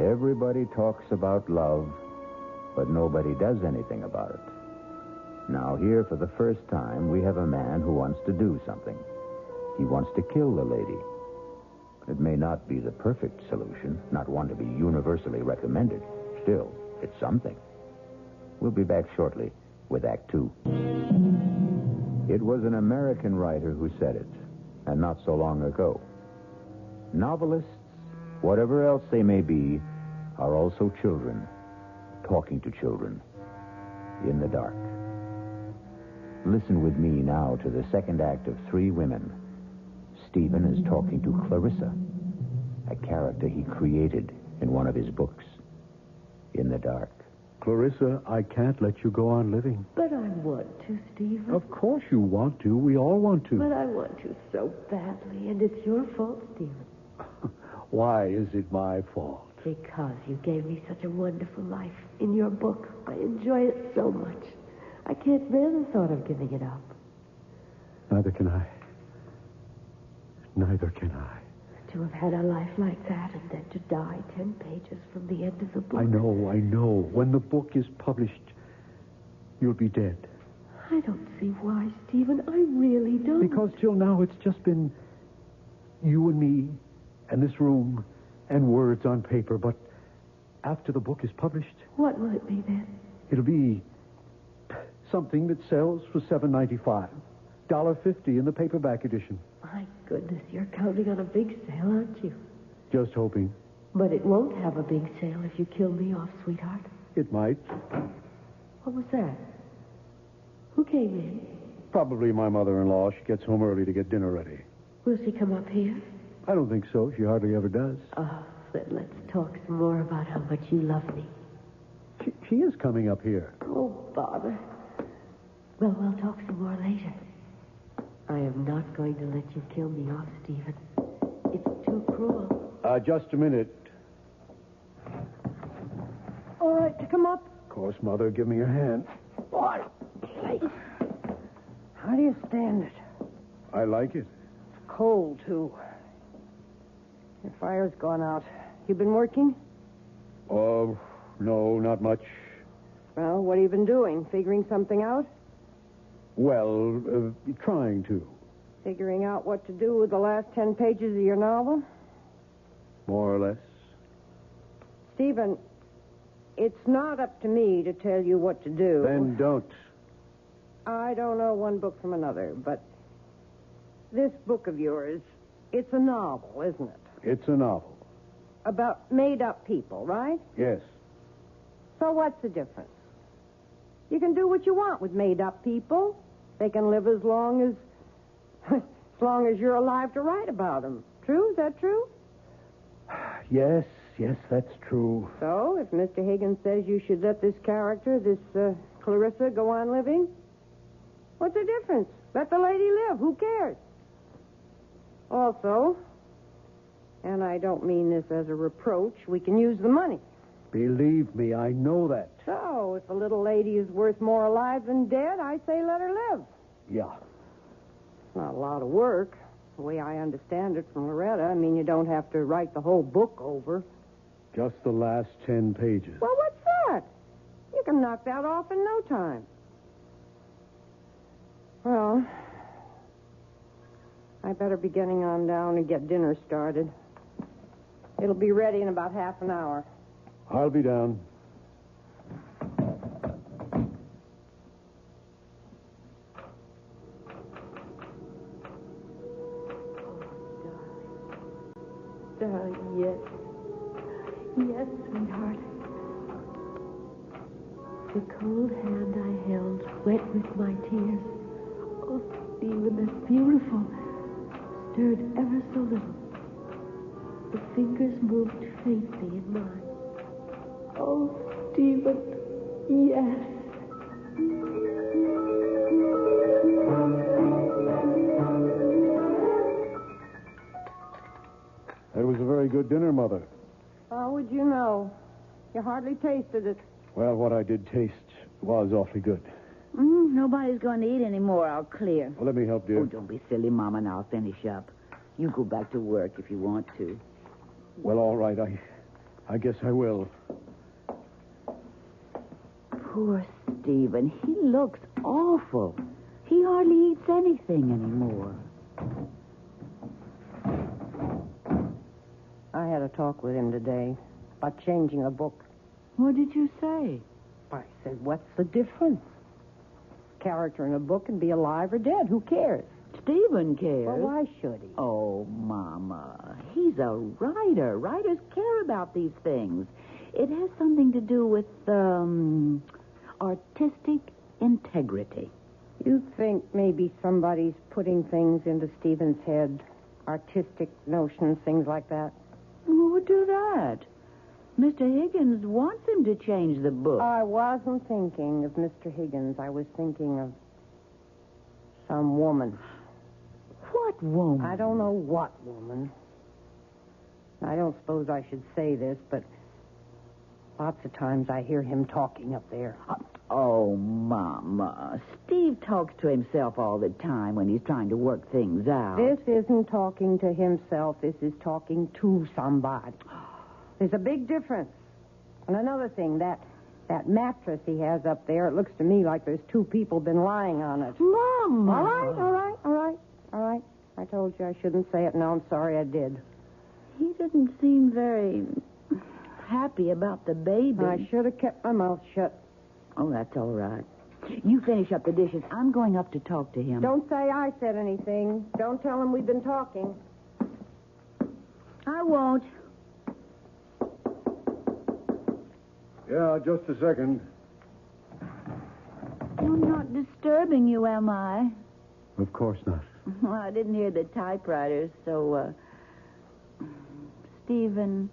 Everybody talks about love, but nobody does anything about it. Now, here for the first time, we have a man who wants to do something. He wants to kill the lady. It may not be the perfect solution, not one to be universally recommended. Still, it's something. We'll be back shortly with Act Two. It was an American writer who said it, and not so long ago. Novelists, whatever else they may be, are also children, talking to children in the dark. Listen with me now to the second act of Three Women. Stephen is talking to Clarissa, a character he created in one of his books, In the Dark. Clarissa, I can't let you go on living. But I want to, Stephen. Of course you want to. We all want to. But I want to so badly, and it's your fault, Stephen. Why is it my fault? Because you gave me such a wonderful life in your book. I enjoy it so much. I can't bear the thought of giving it up. Neither can I. Neither can I. To have had a life like that and then to die 10 pages from the end of the book. I know. When the book is published, you'll be dead. I don't see why, Stephen. I really don't. Because till now it's just been you and me and this room and words on paper. But after the book is published... What will it be then? It'll be something that sells for $7.95. $1.50 in the paperback edition. My goodness, you're counting on a big sale, aren't you? Just hoping. But it won't have a big sale if you kill me off, sweetheart. It might. What was that? Who came in? Probably my mother-in-law. She gets home early to get dinner ready. Will she come up here? I don't think so. She hardly ever does. Oh, then let's talk some more about how much you love me. She is coming up here. Oh, bother. Well, we'll talk some more later. I am not going to let you kill me off, Stephen. It's too cruel. Just a minute. All right to come up? Of course, Mother. Give me your hand. What a place. How do you stand it? I like it. It's cold, too. Your fire's gone out. You been working? Oh, no, not much. Well, what have you been doing? Figuring something out? Well, trying to. Figuring out what to do with the last 10 pages of your novel? More or less. Stephen, it's not up to me to tell you what to do. Then don't. I don't know one book from another, but this book of yours, it's a novel, isn't it? It's a novel. About made-up people, right? Yes. So what's the difference? You can do what you want with made-up people. They can live as long as you're alive to write about them. True? Is that true? Yes, that's true. So, if Mr. Higgins says you should let this character, this Clarissa, go on living, what's the difference? Let the lady live. Who cares? Also, and I don't mean this as a reproach, we can use the money. Believe me, I know that. So, if a little lady is worth more alive than dead, I say let her live. Yeah. It's not a lot of work, the way I understand it from Loretta. I mean, you don't have to write the whole book over. Just the last 10 pages. Well, what's that? You can knock that off in no time. Well, I better be getting on down and get dinner started. It'll be ready in about half an hour. I'll be down. Darling, yes. Yes, sweetheart. The cold hand I held, wet with my tears. Oh, Stephen, that's beautiful. Stirred ever so little. The fingers moved faintly in mine. Oh, Stephen, yes. That was a very good dinner, Mother. How would you know? You hardly tasted it. Well, what I did taste was awfully good. Nobody's going to eat anymore. I'll clear. Well, let me help, dear. Oh, don't be silly, Mama, and I'll finish up. You go back to work if you want to. Well, all right. I guess I will. Poor Stephen. He looks awful. He hardly eats anything anymore. I had a talk with him today about changing a book. What did you say? I said, what's the difference? Character in a book can be alive or dead. Who cares? Stephen cares. Well, why should he? Oh, Mama. He's a writer. Writers care about these things. It has something to do with, artistic integrity. You think maybe somebody's putting things into Stephen's head? Artistic notions, things like that? Who would do that? Mr. Higgins wants him to change the book. I wasn't thinking of Mr. Higgins. I was thinking of some woman. What woman? I don't know what woman. I don't suppose I should say this, but lots of times I hear him talking up there. Oh, Mama. Steve talks to himself all the time when he's trying to work things out. This isn't talking to himself. This is talking to somebody. There's a big difference. And another thing, that mattress he has up there, it looks to me like there's two people been lying on it. Mama! All right. I told you I shouldn't say it. Now I'm sorry I did. He didn't seem very happy about the baby. I should have kept my mouth shut. Oh, that's all right. You finish up the dishes. I'm going up to talk to him. Don't say I said anything. Don't tell him we've been talking. I won't. Yeah, just a second. I'm not disturbing you, am I? Of course not. Well, I didn't hear the typewriter, so, Stephen,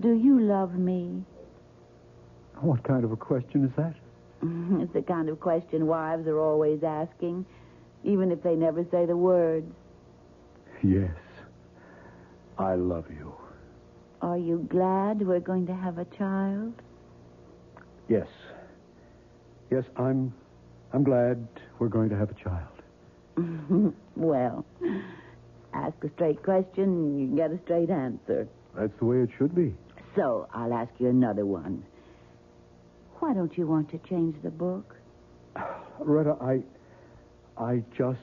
do you love me? What kind of a question is that? It's the kind of question wives are always asking, even if they never say the words. Yes. I love you. Are you glad we're going to have a child? Yes. Yes, I'm glad we're going to have a child. Well, ask a straight question and you can get a straight answer. That's the way it should be. So, I'll ask you another one. Why don't you want to change the book? Loretta, I just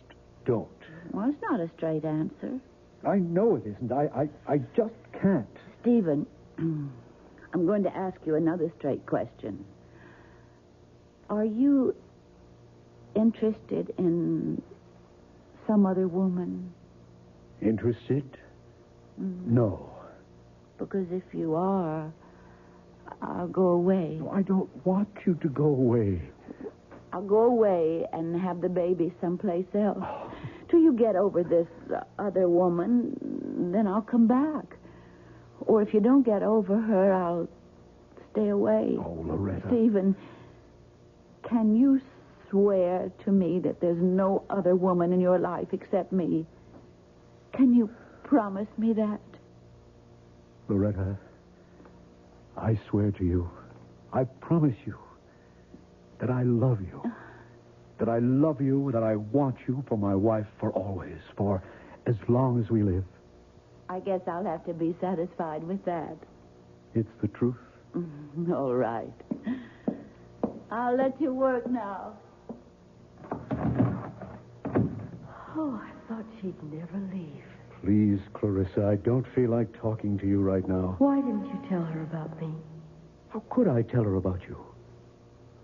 don't. Well, it's not a straight answer. I know it isn't. I just can't. Stephen, I'm going to ask you another straight question. Are you interested in some other woman? Interested? No. Because if you are, I'll go away. No, I don't want you to go away. I'll go away and have the baby someplace else. Till you get over this other woman, then I'll come back. Or if you don't get over her, I'll stay away. Oh, Loretta. Stephen, can you swear to me that there's no other woman in your life except me? Can you promise me that? Loretta, I swear to you, I promise you, that I love you. That I love you, that I want you for my wife for always, for as long as we live. I guess I'll have to be satisfied with that. It's the truth. All right. I'll let you work now. Oh, I thought she'd never leave. Please, Clarissa, I don't feel like talking to you right now. Why didn't you tell her about me? How could I tell her about you?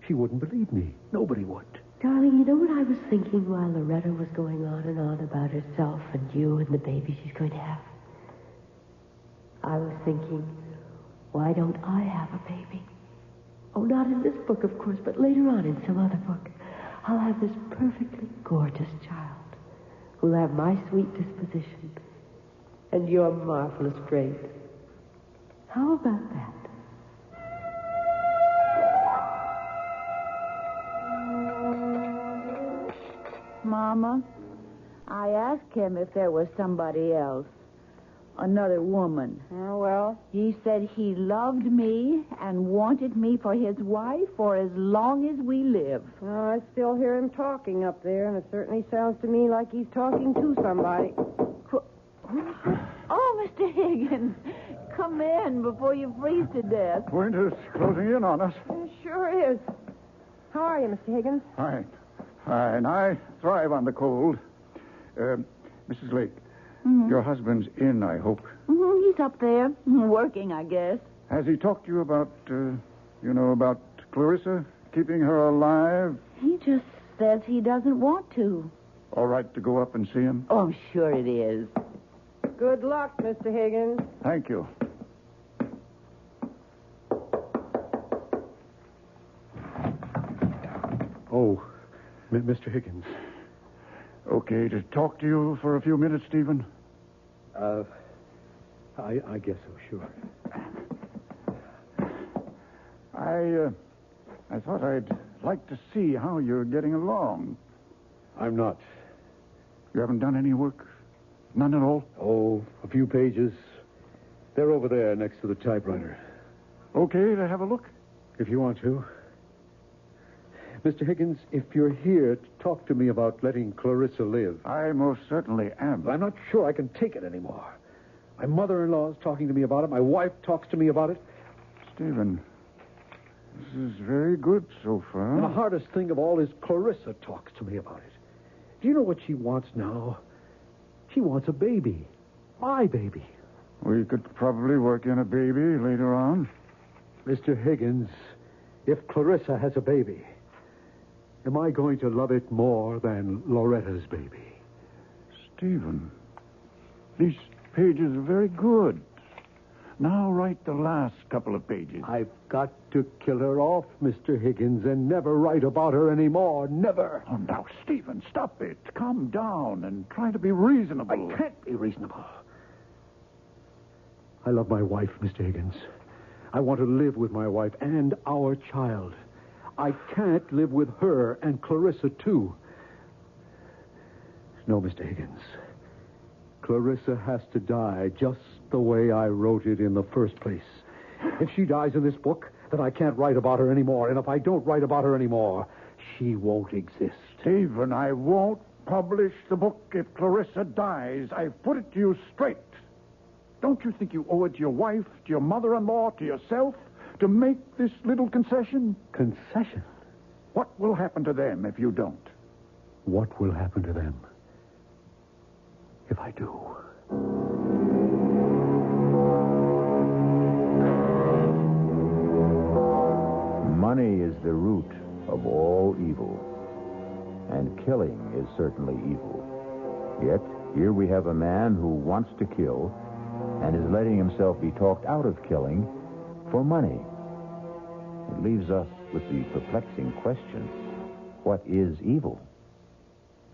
She wouldn't believe me. Nobody would. Darling, you know what I was thinking while Loretta was going on and on about herself and you and the baby she's going to have? I was thinking, why don't I have a baby? Oh, not in this book, of course, but later on in some other book. I'll have this perfectly gorgeous child who'll have my sweet disposition and your marvelous grace. How about that? Mama, I asked him if there was somebody else. Another woman. Oh, well? He said he loved me and wanted me for his wife for as long as we live. Well, I still hear him talking up there, and it certainly sounds to me like he's talking to somebody. Oh, Mr. Higgins, come in before you freeze to death. Winter's closing in on us. It sure is. How are you, Mr. Higgins? Fine. Fine. I thrive on the cold. Mrs. Lake, your husband's in, I hope. He's up there, working, I guess. Has he talked to you about, about Clarissa, keeping her alive? He just says he doesn't want to. All right to go up and see him? Oh, I'm sure it is. Good luck, Mr. Higgins. Thank you. Oh, Mr. Higgins. Okay to talk to you for a few minutes, Stephen? I guess so, sure. I thought I'd like to see how you're getting along. I'm not. You haven't done any work? None at all? Oh, a few pages. They're over there next to the typewriter. Okay to have a look? If you want to. Mr. Higgins, if you're here to talk to me about letting Clarissa live. I most certainly am. I'm not sure I can take it anymore. My mother-in-law's talking to me about it. My wife talks to me about it. Stephen, this is very good so far. And the hardest thing of all is Clarissa talks to me about it. Do you know what she wants now? She wants a baby. My baby. We could probably work in a baby later on. Mr. Higgins, if Clarissa has a baby, am I going to love it more than Loretta's baby? Stephen, these pages are very good. Now write the last couple of pages. I've got to kill her off, Mr. Higgins, and never write about her anymore. Never. Oh, now, Stephen, stop it. Calm down and try to be reasonable. I can't be reasonable. I love my wife, Mr. Higgins. I want to live with my wife and our child. I can't live with her and Clarissa, too. No, Mr. Higgins. Clarissa has to die just the way I wrote it in the first place. If she dies in this book, then I can't write about her anymore. And if I don't write about her anymore, she won't exist. Stephen, I won't publish the book if Clarissa dies. I've put it to you straight. Don't you think you owe it to your wife, to your mother-in-law, to yourself, to make this little concession? Concession? What will happen to them if you don't? What will happen to them? if I do. Money is the root of all evil, and killing is certainly evil. Yet, here we have a man who wants to kill and is letting himself be talked out of killing for money. It leaves us with the perplexing question, what is evil?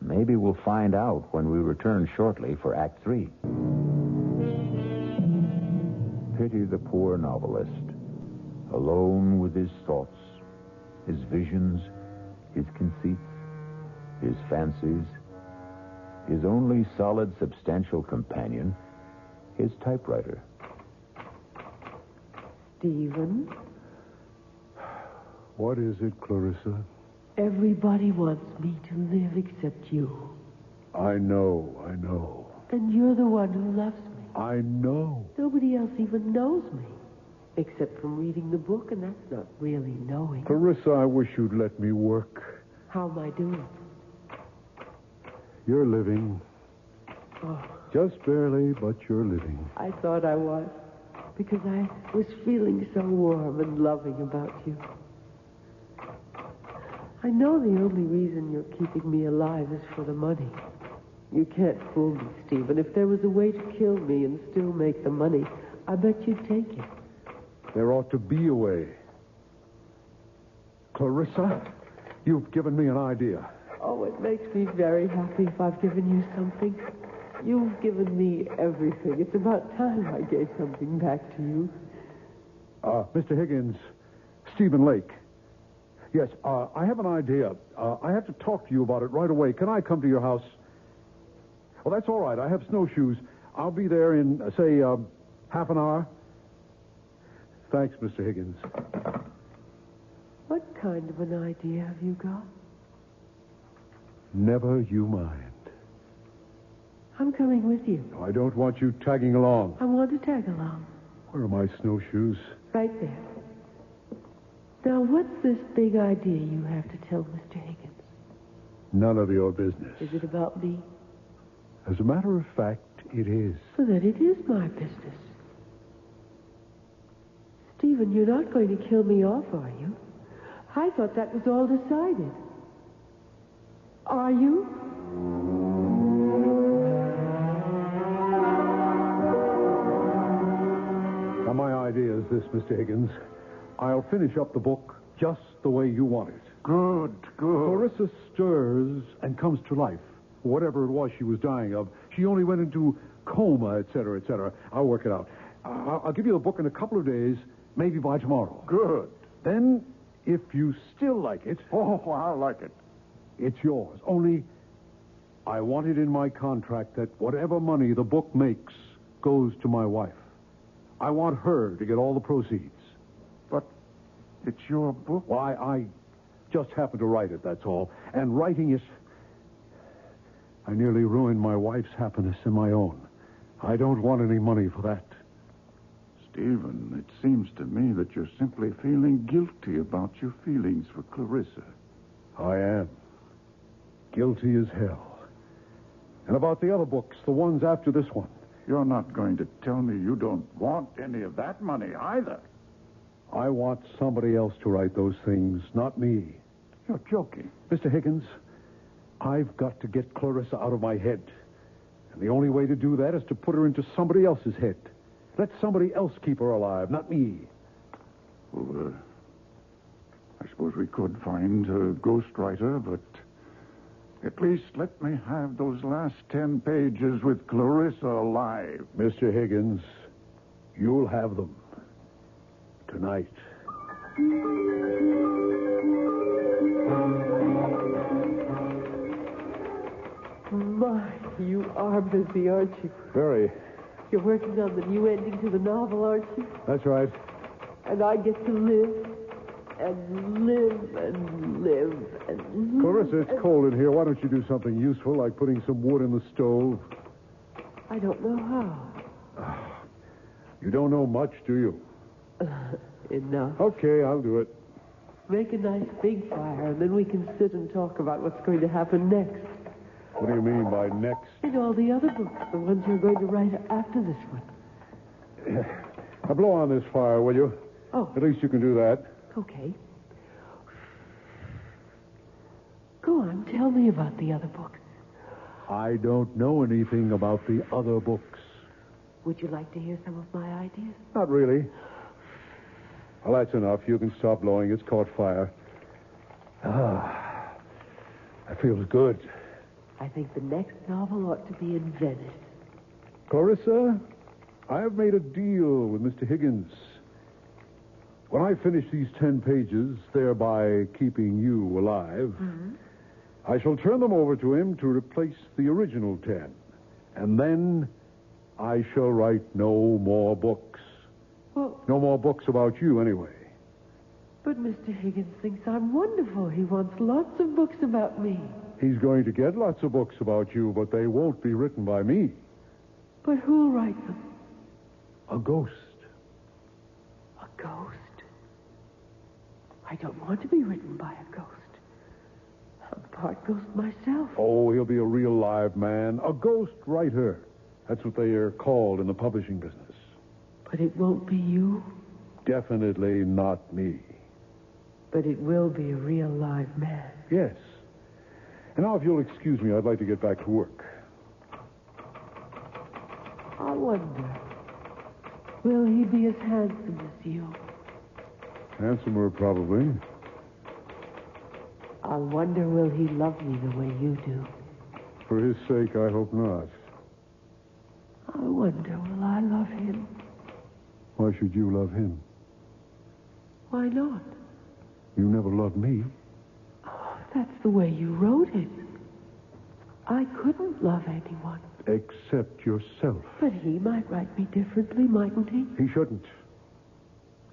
Maybe we'll find out when we return shortly for Act 3. Pity the poor novelist, alone with his thoughts, his visions, his conceits, his fancies, his only solid, substantial companion, his typewriter. Stephen? What is it, Clarissa? Everybody wants me to live except you. I know. And you're the one who loves me. I know. Nobody else even knows me. Except from reading the book, and that's not really knowing. Clarissa, I wish you'd let me work. How am I doing? You're living. Oh, Just barely, but you're living. I thought I was. Because I was feeling so warm and loving about you. I know the only reason you're keeping me alive is for the money. You can't fool me, Stephen. If there was a way to kill me and still make the money, I bet you'd take it. There ought to be a way. Clarissa, you've given me an idea. Oh, it makes me very happy if I've given you something. You've given me everything. It's about time I gave something back to you. Mr. Higgins, Stephen Lake. Yes, I have an idea. I have to talk to you about it right away. Can I come to your house? Well, that's all right. I have snowshoes. I'll be there in, say, half an hour. Thanks, Mr. Higgins. What kind of an idea have you got? Never you mind. I'm coming with you. No, I don't want you tagging along. I want to tag along. Where are my snowshoes? Right there. Now, what's this big idea you have to tell Mr. Higgins? None of your business. Is it about me? As a matter of fact, it is. So then it is my business. Stephen, you're not going to kill me off, are you? I thought that was all decided. Are you? Now, my idea is this, Mr. Higgins. I'll finish up the book just the way you want it. Good. Clarissa stirs and comes to life. Whatever it was she was dying of, she only went into coma, etc., etc. I'll work it out. I'll give you the book in a couple of days, maybe by tomorrow. Good. Then, if you still like it... Oh, I'll like it. It's yours. Only, I want it in my contract that whatever money the book makes goes to my wife. I want her to get all the proceeds. But it's your book. Why, I just happened to write it, that's all. And writing it... I nearly ruined my wife's happiness and my own. I don't want any money for that. Stephen, it seems to me that you're simply feeling guilty about your feelings for Clarissa. I am. Guilty as hell. And about the other books, the ones after this one. You're not going to tell me you don't want any of that money either. I want somebody else to write those things, not me. You're joking. Mr. Higgins, I've got to get Clarissa out of my head. And the only way to do that is to put her into somebody else's head. Let somebody else keep her alive, not me. Well, I suppose we could find a ghostwriter, but at least let me have those last 10 pages with Clarissa alive. Mr. Higgins, you'll have them. Tonight. My, you are busy, aren't you? Very. You're working on the new ending to the novel, aren't you? That's right. And I get to live and live and live and live. Clarissa, it's cold in here. Why don't you do something useful, like putting some wood in the stove? I don't know how. You don't know much, do you? Enough. Okay, I'll do it. Make a nice big fire, and then we can sit and talk about what's going to happen next. What do you mean by next? And all the other books, the ones you're going to write after this one. Now blow on this fire, will you? Oh. At least you can do that. Okay. Go on, tell me about the other books. I don't know anything about the other books. Would you like to hear some of my ideas? Not really. Well, that's enough. You can stop blowing. It's caught fire. Ah, that feels good. I think the next novel ought to be in Venice. Clarissa, I have made a deal with Mr. Higgins. When I finish these 10 pages, thereby keeping you alive, I shall turn them over to him to replace the original 10. And then I shall write no more books. Well, no more books about you, anyway. But Mr. Higgins thinks I'm wonderful. He wants lots of books about me. He's going to get lots of books about you, but they won't be written by me. But who'll write them? A ghost. A ghost? I don't want to be written by a ghost. I'm part ghost myself. Oh, he'll be a real live man. A ghost writer. That's what they are called in the publishing business. But it won't be you? Definitely not me. But it will be a real live man. Yes. And now, if you'll excuse me, I'd like to get back to work. I wonder, will he be as handsome as you? Handsomer, probably. I wonder, will he love me the way you do? For his sake, I hope not. I wonder, will I love him? Why should you love him? Why not? You never loved me. Oh, that's the way you wrote it. I couldn't love anyone. Except yourself. But he might write me differently, mightn't he? He shouldn't.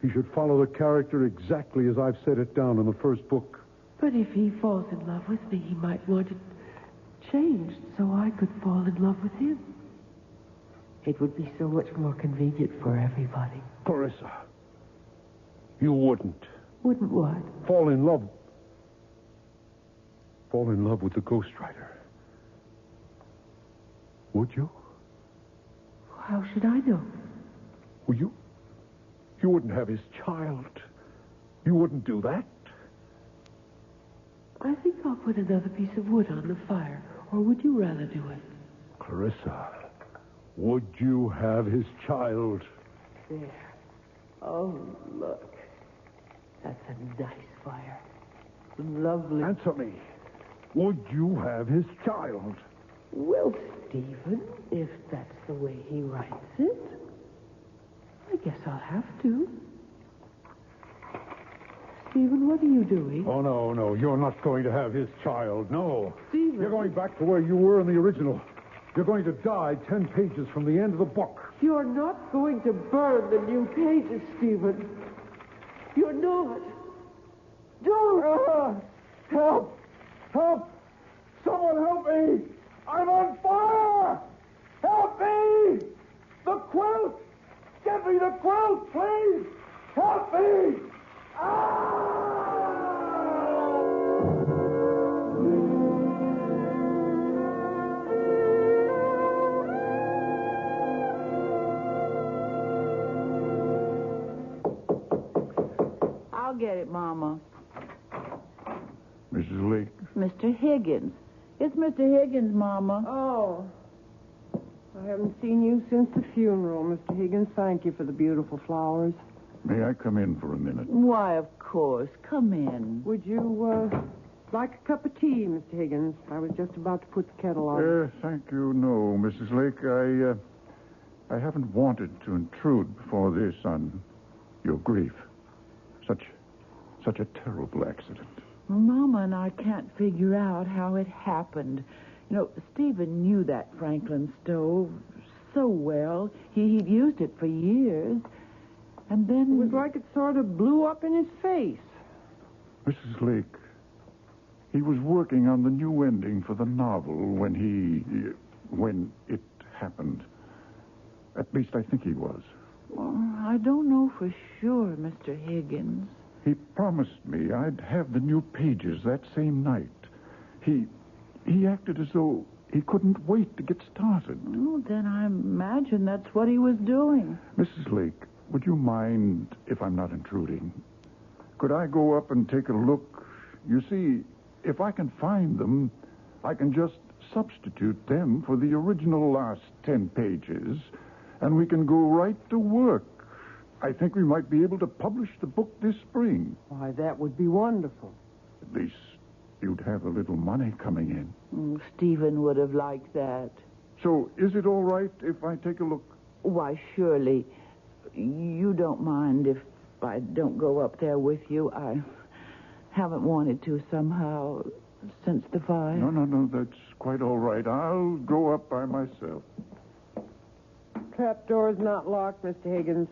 He should follow the character exactly as I've set it down in the first book. But if he falls in love with me, he might want it changed so I could fall in love with him. It would be so much more convenient for everybody. Clarissa, you wouldn't. Wouldn't what? Fall in love. Fall in love with the ghostwriter. Would you? How should I know? Well, you wouldn't have his child. You wouldn't do that. I think I'll put another piece of wood on the fire. Or would you rather do it? Clarissa, would you have his child? There. Oh, look. That's a nice fire. Lovely. Answer me. Would you have his child? Well, Stephen, if that's the way he writes it, I guess I'll have to. Stephen, what are you doing? Oh, no. You're not going to have his child. No. Stephen. You're going back to where you were in the original. You're going to die 10 pages from the end of the book. You're not going to burn the new pages, Stephen. You're not. Don't. Help! Help! Someone help me! I'm on fire! Help me! The quilt! Get me the quilt, please! Help me! I'll get it, Mama. Mrs. Lake. Mr. Higgins. It's Mr. Higgins, Mama. Oh. I haven't seen you since the funeral, Mr. Higgins. Thank you for the beautiful flowers. May I come in for a minute? Why, of course. Come in. Would you, like a cup of tea, Mr. Higgins? I was just about to put the kettle on. Thank you, no, Mrs. Lake. I haven't wanted to intrude before this on your grief. Such a terrible accident. Mama and I can't figure out how it happened. You know, Stephen knew that Franklin stove so well. He'd used it for years. And then... It was like it sort of blew up in his face. Mrs. Lake, he was working on the new ending for the novel when it happened. At least I think he was. Well, I don't know for sure, Mr. Higgins. He promised me I'd have the new pages that same night. He acted as though He couldn't wait to get started. Oh, then I imagine that's what he was doing. Mrs. Lake, would you mind if I'm not intruding? Could I go up and take a look? You see, if I can find them, I can just substitute them for the original last 10 pages, and we can go right to work. I think we might be able to publish the book this spring. Why, that would be wonderful. At least you'd have a little money coming in. Stephen would have liked that. So is it all right if I take a look? Why, surely. You don't mind if I don't go up there with you. I haven't wanted to somehow since the fire. No, that's quite all right. I'll go up by myself. Trapdoor's not locked, Mr. Higgins.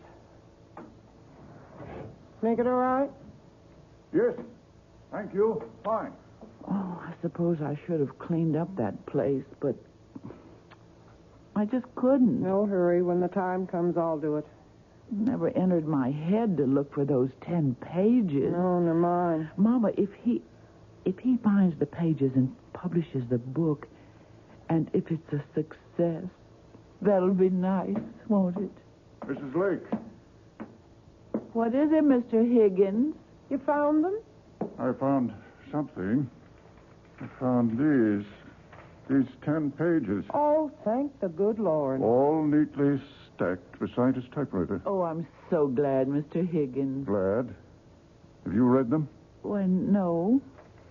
Make it all right? Yes, thank you. Fine. Oh, I suppose I should have cleaned up that place, but I just couldn't. No hurry. When the time comes, I'll do it. It never entered my head to look for those 10 pages. No, they're mine. Mama, if he finds the pages and publishes the book, and if it's a success, that'll be nice, won't it? Mrs. Lake. What is it, Mr. Higgins? You found them? I found something. I found these 10 pages. Oh, thank the good Lord. All neatly stacked beside his typewriter. Oh, I'm so glad, Mr. Higgins. Glad. Have you read them? Why, no.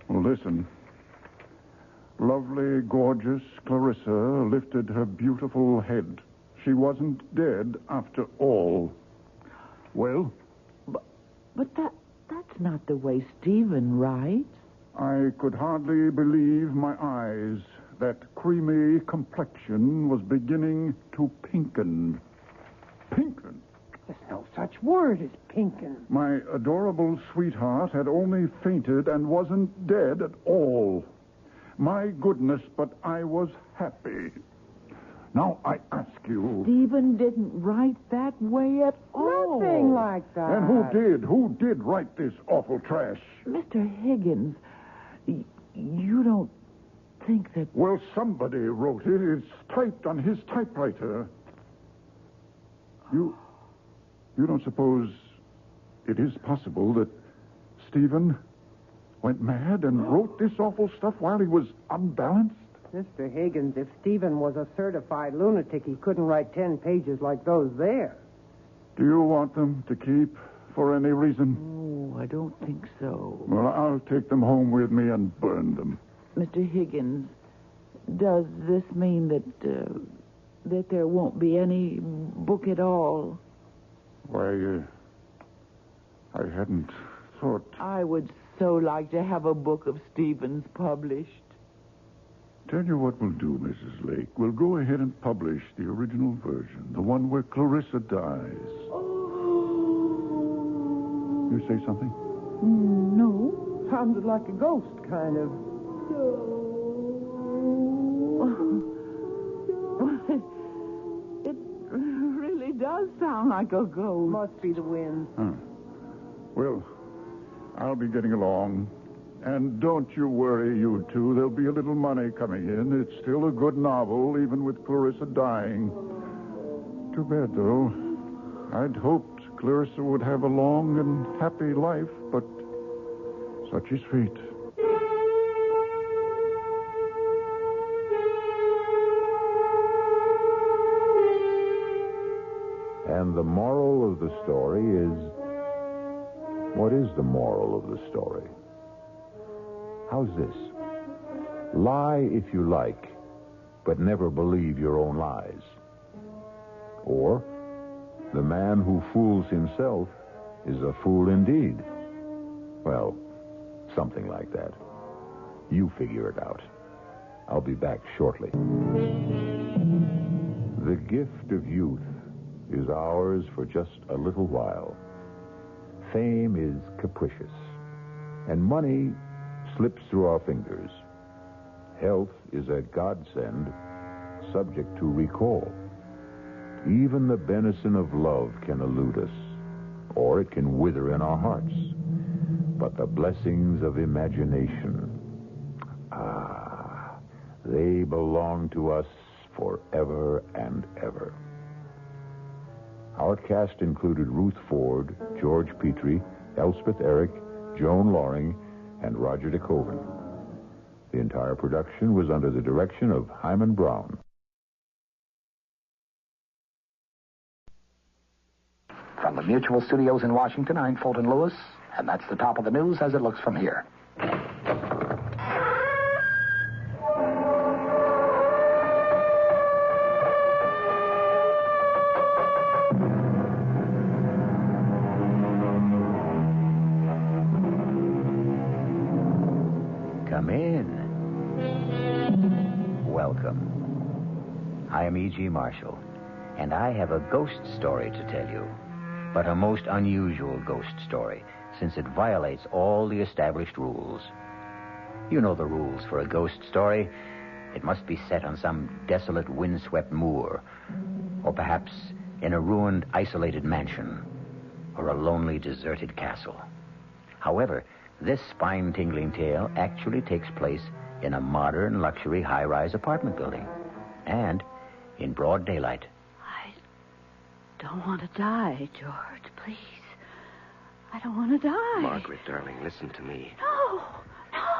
Well, listen. Lovely, gorgeous Clarissa lifted her beautiful head. She wasn't dead after all. Well? But that's not the way Stephen writes. I could hardly believe my eyes. That creamy complexion was beginning to pinken. Pinken? There's no such word as pinken. My adorable sweetheart had only fainted and wasn't dead at all. My goodness, but I was happy. Now, I ask you... Stephen didn't write that way at all. Nothing like that. And who did? Who did write this awful trash? Mr. Higgins, you don't think that... Well, somebody wrote it. It's typed on his typewriter. You don't suppose it is possible that Stephen went mad and wrote this awful stuff while he was unbalanced? Mr. Higgins, if Stephen was a certified lunatic, he couldn't write 10 pages like those there. Do you want them to keep for any reason? Oh, I don't think so. Well, I'll take them home with me and burn them. Mr. Higgins, does this mean that there won't be any book at all? Why, I hadn't thought... I would so like to have a book of Stephen's published. Tell you what we'll do, Mrs. Lake. We'll go ahead and publish the original version, the one where Clarissa dies. You say something? No. Sounded like a ghost, kind of. It really does sound like a ghost. Must be the wind. Huh. Well, I'll be getting along. And don't you worry, you two. There'll be a little money coming in. It's still a good novel, even with Clarissa dying. Too bad, though. I'd hoped Clarissa would have a long and happy life, but such is fate. And the moral of the story is... What is the moral of the story? How's this? Lie if you like, but never believe your own lies. Or, the man who fools himself is a fool indeed. Well, something like that. You figure it out. I'll be back shortly. The gift of youth is ours for just a little while. Fame is capricious, and money slips through our fingers. Health is a godsend, subject to recall. Even the benison of love can elude us, or it can wither in our hearts. But the blessings of imagination, They belong to us forever and ever. Our cast included Ruth Ford, George Petrie, Elspeth Eric, Joan Loring, and Roger DeKoven. The entire production was under the direction of Hyman Brown. From the Mutual Studios in Washington, I'm Fulton Lewis, and that's the top of the news as it looks from here. Come in. Welcome. I am E.G. Marshall, and I have a ghost story to tell you. But a most unusual ghost story, since it violates all the established rules. You know the rules for a ghost story. It must be set on some desolate, windswept moor, or perhaps in a ruined, isolated mansion, or a lonely, deserted castle. However, this spine-tingling tale actually takes place in a modern, luxury, high-rise apartment building, and in broad daylight. Don't want to die, George, please. I don't want to die. Margaret, darling, listen to me. No.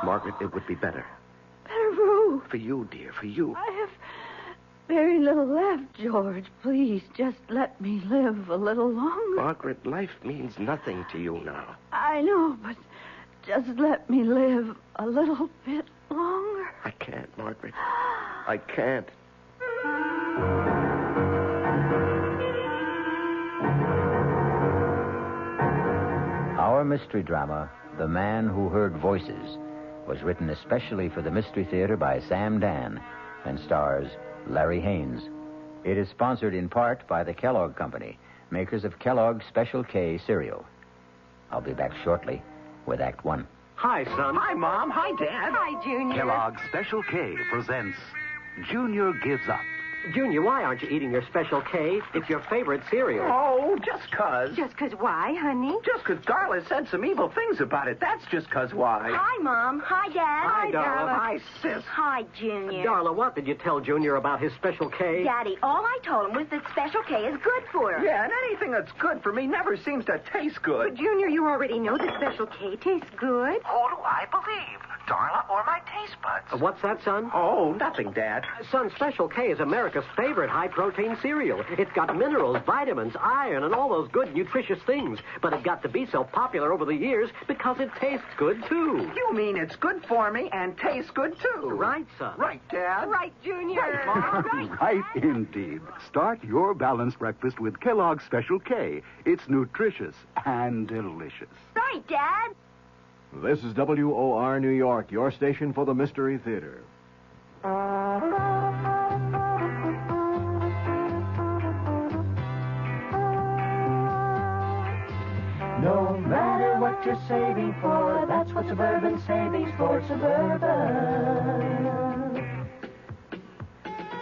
Margaret, it would be better. Better for who? For you, dear, for you. I have very little left, George. Please, just let me live a little longer. Margaret, life means nothing to you now. I know, but just let me live a little bit longer. I can't, Margaret. I can't. Our mystery drama, The Man Who Heard Voices, was written especially for the Mystery Theater by Sam Dan and stars Larry Haynes. It is sponsored in part by the Kellogg Company, makers of Kellogg's Special K cereal. I'll be back shortly with Act One. Hi, son. Hi, Mom. Hi, Dad. Hi, Junior. Kellogg's Special K presents Junior Gives Up. Junior, why aren't you eating your Special K? It's your favorite cereal. Oh, just 'cause. Just 'cause why, honey? Just 'cause Darla said some evil things about it. That's just 'cause why. Hi, Mom. Hi, Dad. Hi, Darla. Hi, sis. Hi, Junior. Darla, what did you tell Junior about his Special K? Daddy, all I told him was that Special K is good for him. Yeah, and anything that's good for me never seems to taste good. But, Junior, you already know that Special K tastes good. Who do I believe? Darla or my taste buds? What's that, son? Oh, nothing, Dad. Son, Special K is America's favorite high-protein cereal. It's got minerals, vitamins, iron, and all those good, nutritious things. But it got to be so popular over the years because it tastes good, too. You mean it's good for me and tastes good, too? Right, son. Right, Dad. Right, Junior. Right, Mom. Right, indeed. Start your balanced breakfast with Kellogg's Special K. It's nutritious and delicious. Right, Dad. This is WOR New York, your station for the Mystery Theater. No matter what you're saving for, that's what Suburban Savings for Suburban.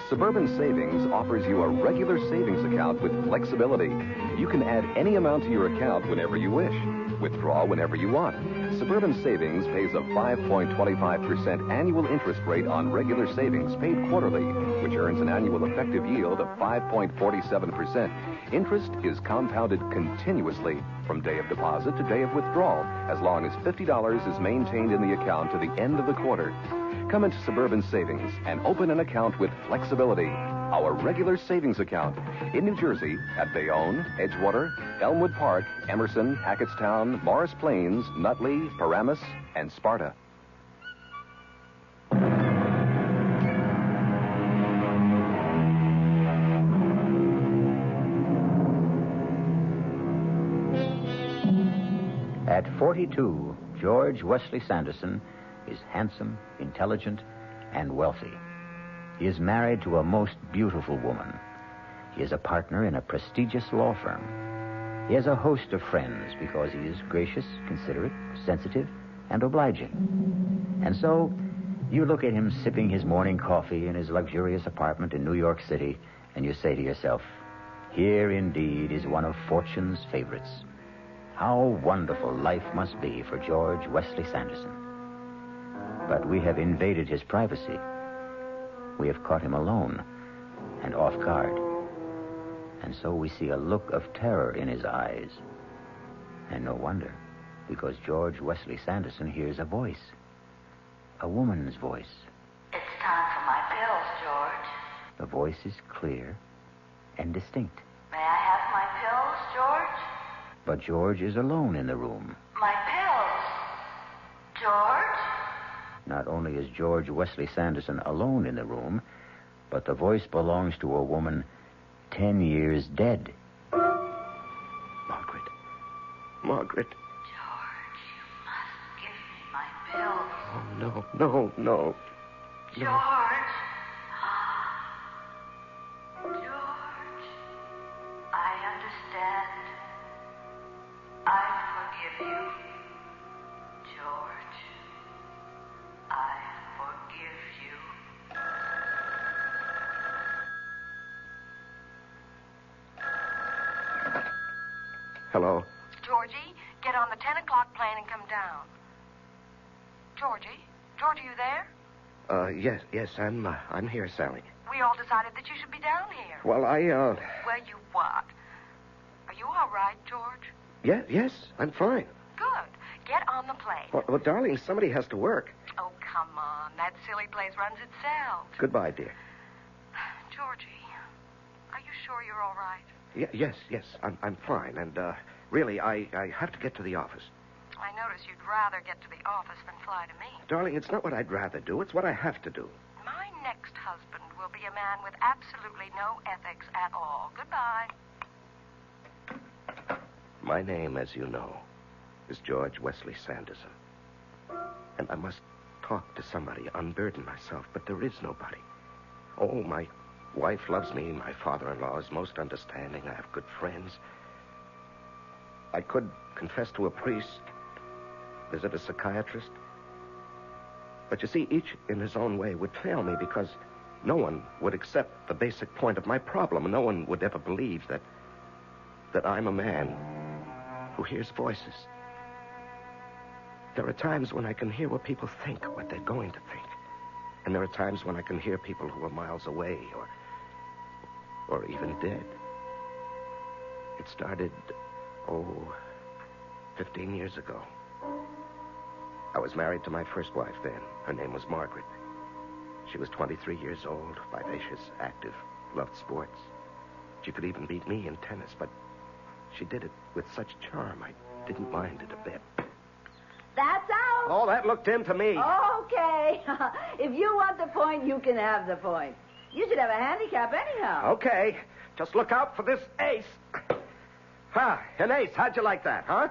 Suburban Savings offers you a regular savings account with flexibility. You can add any amount to your account whenever you wish. Withdraw whenever you want. Suburban Savings pays a 5.25% annual interest rate on regular savings paid quarterly, which earns an annual effective yield of 5.47%. Interest is compounded continuously from day of deposit to day of withdrawal, as long as $50 is maintained in the account to the end of the quarter. Come into Suburban Savings and open an account with flexibility. Our regular savings account in New Jersey at Bayonne, Edgewater, Elmwood Park, Emerson, Hackettstown, Morris Plains, Nutley, Paramus, and Sparta. At 42, George Wesley Sanderson is handsome, intelligent, and wealthy. He is married to a most beautiful woman. He is a partner in a prestigious law firm. He has a host of friends because he is gracious, considerate, sensitive, and obliging. And so, you look at him sipping his morning coffee in his luxurious apartment in New York City, and you say to yourself, here indeed is one of fortune's favorites. How wonderful life must be for George Wesley Sanderson. But we have invaded his privacy. We have caught him alone and off guard. And so we see a look of terror in his eyes. And no wonder, because George Wesley Sanderson hears a voice. A woman's voice. It's time for my pills, George. The voice is clear and distinct. May I have my pills, George? But George is alone in the room. My pills. George? Not only is George Wesley Sanderson alone in the room, but the voice belongs to a woman 10 years dead. Margaret. Margaret. George, you must give me my pills. Oh, no. George. George, I understand. I forgive you. George, I forgive you. Hello. Georgie, get on the 10 o'clock plane and come down. Georgie, you there? Yes, I'm here, Sally. We all decided that you should be down here. Well, Well, you what? Are you all right, George? yes, I'm fine. Good. Get on the plane. Well, darling, somebody has to work. Oh, come on. That silly place runs itself. Goodbye, dear. Georgie, are you sure you're all right? Yes, I'm fine. And, really, I have to get to the office. I notice you'd rather get to the office than fly to me. Darling, it's not what I'd rather do. It's what I have to do. My next husband will be a man with absolutely no ethics at all. Goodbye. My name, as you know, is George Wesley Sanderson. And I must talk to somebody, unburden myself, but there is nobody. Oh, my wife loves me. My father-in-law is most understanding. I have good friends. I could confess to a priest, visit a psychiatrist. But you see, each in his own way would fail me because no one would accept the basic point of my problem. No one would ever believe that I'm a man who hears voices. There are times when I can hear what people think, what they're going to think. And there are times when I can hear people who are miles away or even dead. It started, 15 years ago. I was married to my first wife then. Her name was Margaret. She was 23 years old, vivacious, active, loved sports. She could even beat me in tennis, but she did it with such charm, I didn't mind it a bit. That's out. Oh, that looked into me. Okay. If you want the point, you can have the point. You should have a handicap anyhow. Okay. Just look out for this ace. An ace. How'd you like that, huh?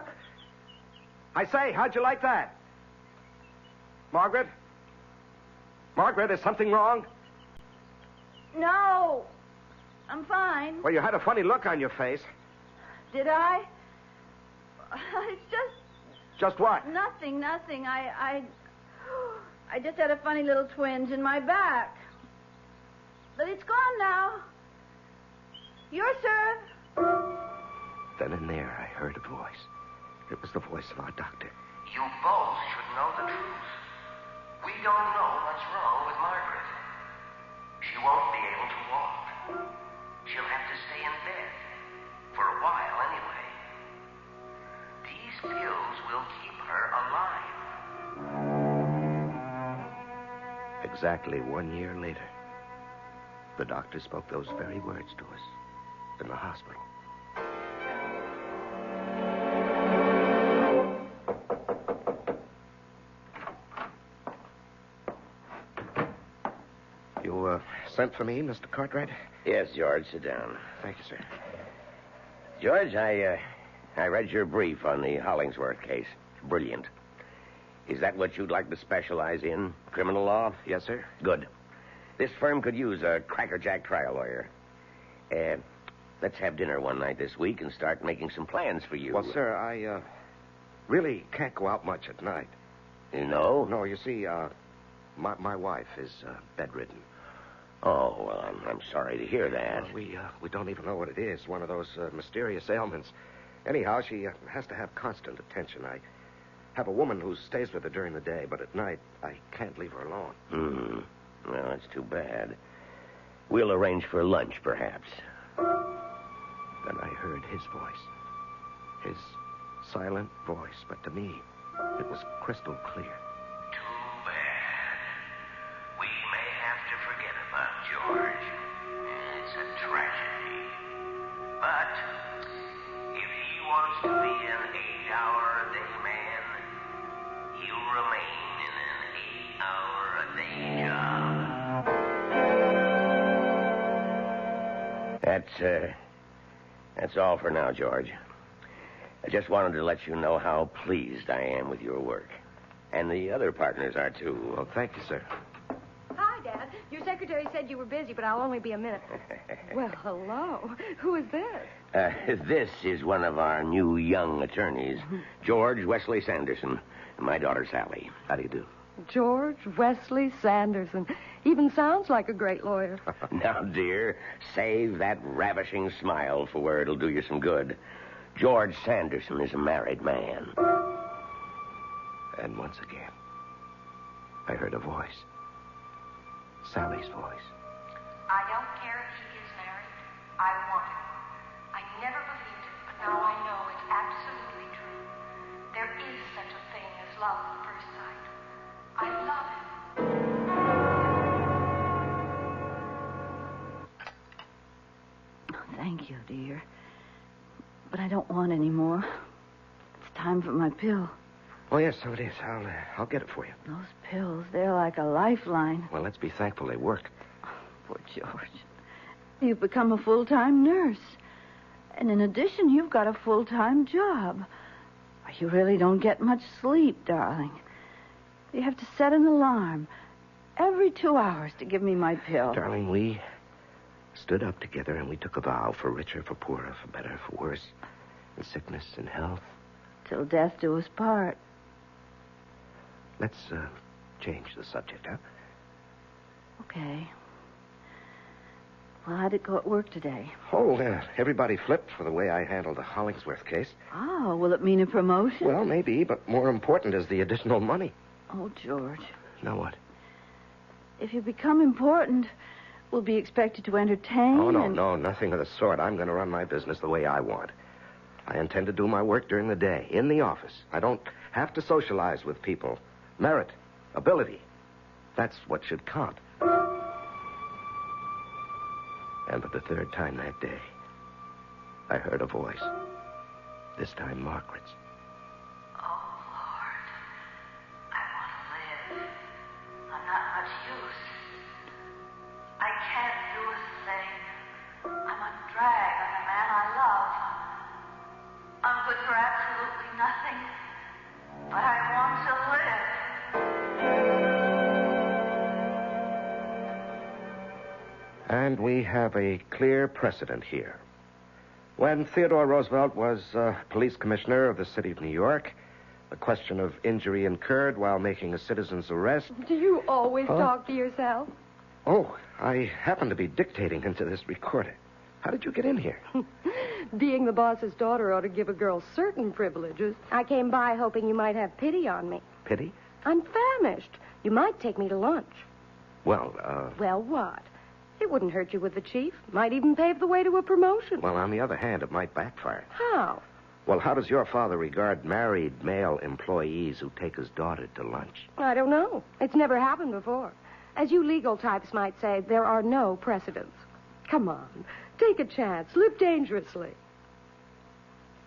I say, how'd you like that? Margaret? Margaret, is something wrong? No. I'm fine. Well, you had a funny look on your face. Did I? It's Just what? nothing. I just had a funny little twinge in my back. But it's gone now. Your serve. Then and there, I heard a voice. It was the voice of our doctor. You both should know the truth. We don't know what's wrong with Margaret. She won't be able to walk. She'll have to stay in bed. For a while, anyway. These pills will keep her alive. Exactly 1 year later, the doctor spoke those very words to us in the hospital. You, sent for me, Mr. Cartwright? Yes, George, sit down. Thank you, sir. George, I read your brief on the Hollingsworth case. Brilliant. Is that what you'd like to specialize in? Criminal law? Yes, sir. Good. This firm could use a crackerjack trial lawyer. Let's have dinner one night this week and start making some plans for you. Well, sir, I, really can't go out much at night. No? No, you see, my wife is, bedridden. Oh, well, I'm sorry to hear that. We don't even know what it is. One of those mysterious ailments. Anyhow, she has to have constant attention. I have a woman who stays with her during the day, but at night I can't leave her alone. Well, that's too bad. We'll arrange for lunch, perhaps. Then I heard his voice. His silent voice, but to me, it was crystal clear. Too bad. We may have to forget about George. It's a tragedy. But if he wants to be an 8-hour-a-day man, he'll remain in an 8-hour-a-day job. That's all for now, George. I just wanted to let you know how pleased I am with your work. And the other partners are, too. Well, thank you, sir. Hi, Dad. Your secretary said you were busy, but I'll only be a minute. Well, hello. Who is this? This is one of our new young attorneys, George Wesley Sanderson, and my daughter, Sally. How do you do? George Wesley Sanderson. Even sounds like a great lawyer. Now, dear, save that ravishing smile for where it'll do you some good. George Sanderson is a married man. And once again, I heard a voice. Sally's voice. I don't care if he gets married. I want him. I never believed it, but now I know it's absolutely true. There is such a thing as love at first sight. I love him. Thank you, dear. But I don't want any more. It's time for my pill. Oh, yes, so it is. I'll get it for you. Those pills, they're like a lifeline. Well, let's be thankful they work. Poor George. You've become a full-time nurse. And in addition, you've got a full-time job. You really don't get much sleep, darling. You have to set an alarm every 2 hours to give me my pill. Darling, we stood up together and we took a vow for richer, for poorer, for better, for worse, in sickness and health. Till death do us part. Let's change the subject, huh? Okay. Well, how'd it go at work today? Oh, everybody flipped for the way I handled the Hollingsworth case. Oh, will it mean a promotion? Well, maybe, but more important is the additional money. Oh, George. Now what? If you become important, we'll be expected to entertain. Oh, no, nothing of the sort. I'm going to run my business the way I want. I intend to do my work during the day, in the office. I don't have to socialize with people. Merit, ability, that's what should count. And for the third time that day, I heard a voice. This time Margaret's. Oh, Lord. I want to live. I'm not much use. I can't do a thing. I'm a drag on the man I love. I'm good for absolutely nothing. But I want to live. And we have a clear precedent here. When Theodore Roosevelt was police commissioner of the city of New York, the question of injury incurred while making a citizen's arrest... Do you always talk to yourself? Oh, I happen to be dictating into this recorder. How did you get in here? Being the boss's daughter ought to give a girl certain privileges. I came by hoping you might have pity on me. Pity? I'm famished. You might take me to lunch. Well, Well, what? It wouldn't hurt you with the chief. Might even pave the way to a promotion. Well, on the other hand, it might backfire. How? Well, how does your father regard married male employees who take his daughter to lunch? I don't know. It's never happened before. As you legal types might say, there are no precedents. Come on. Take a chance. Live dangerously.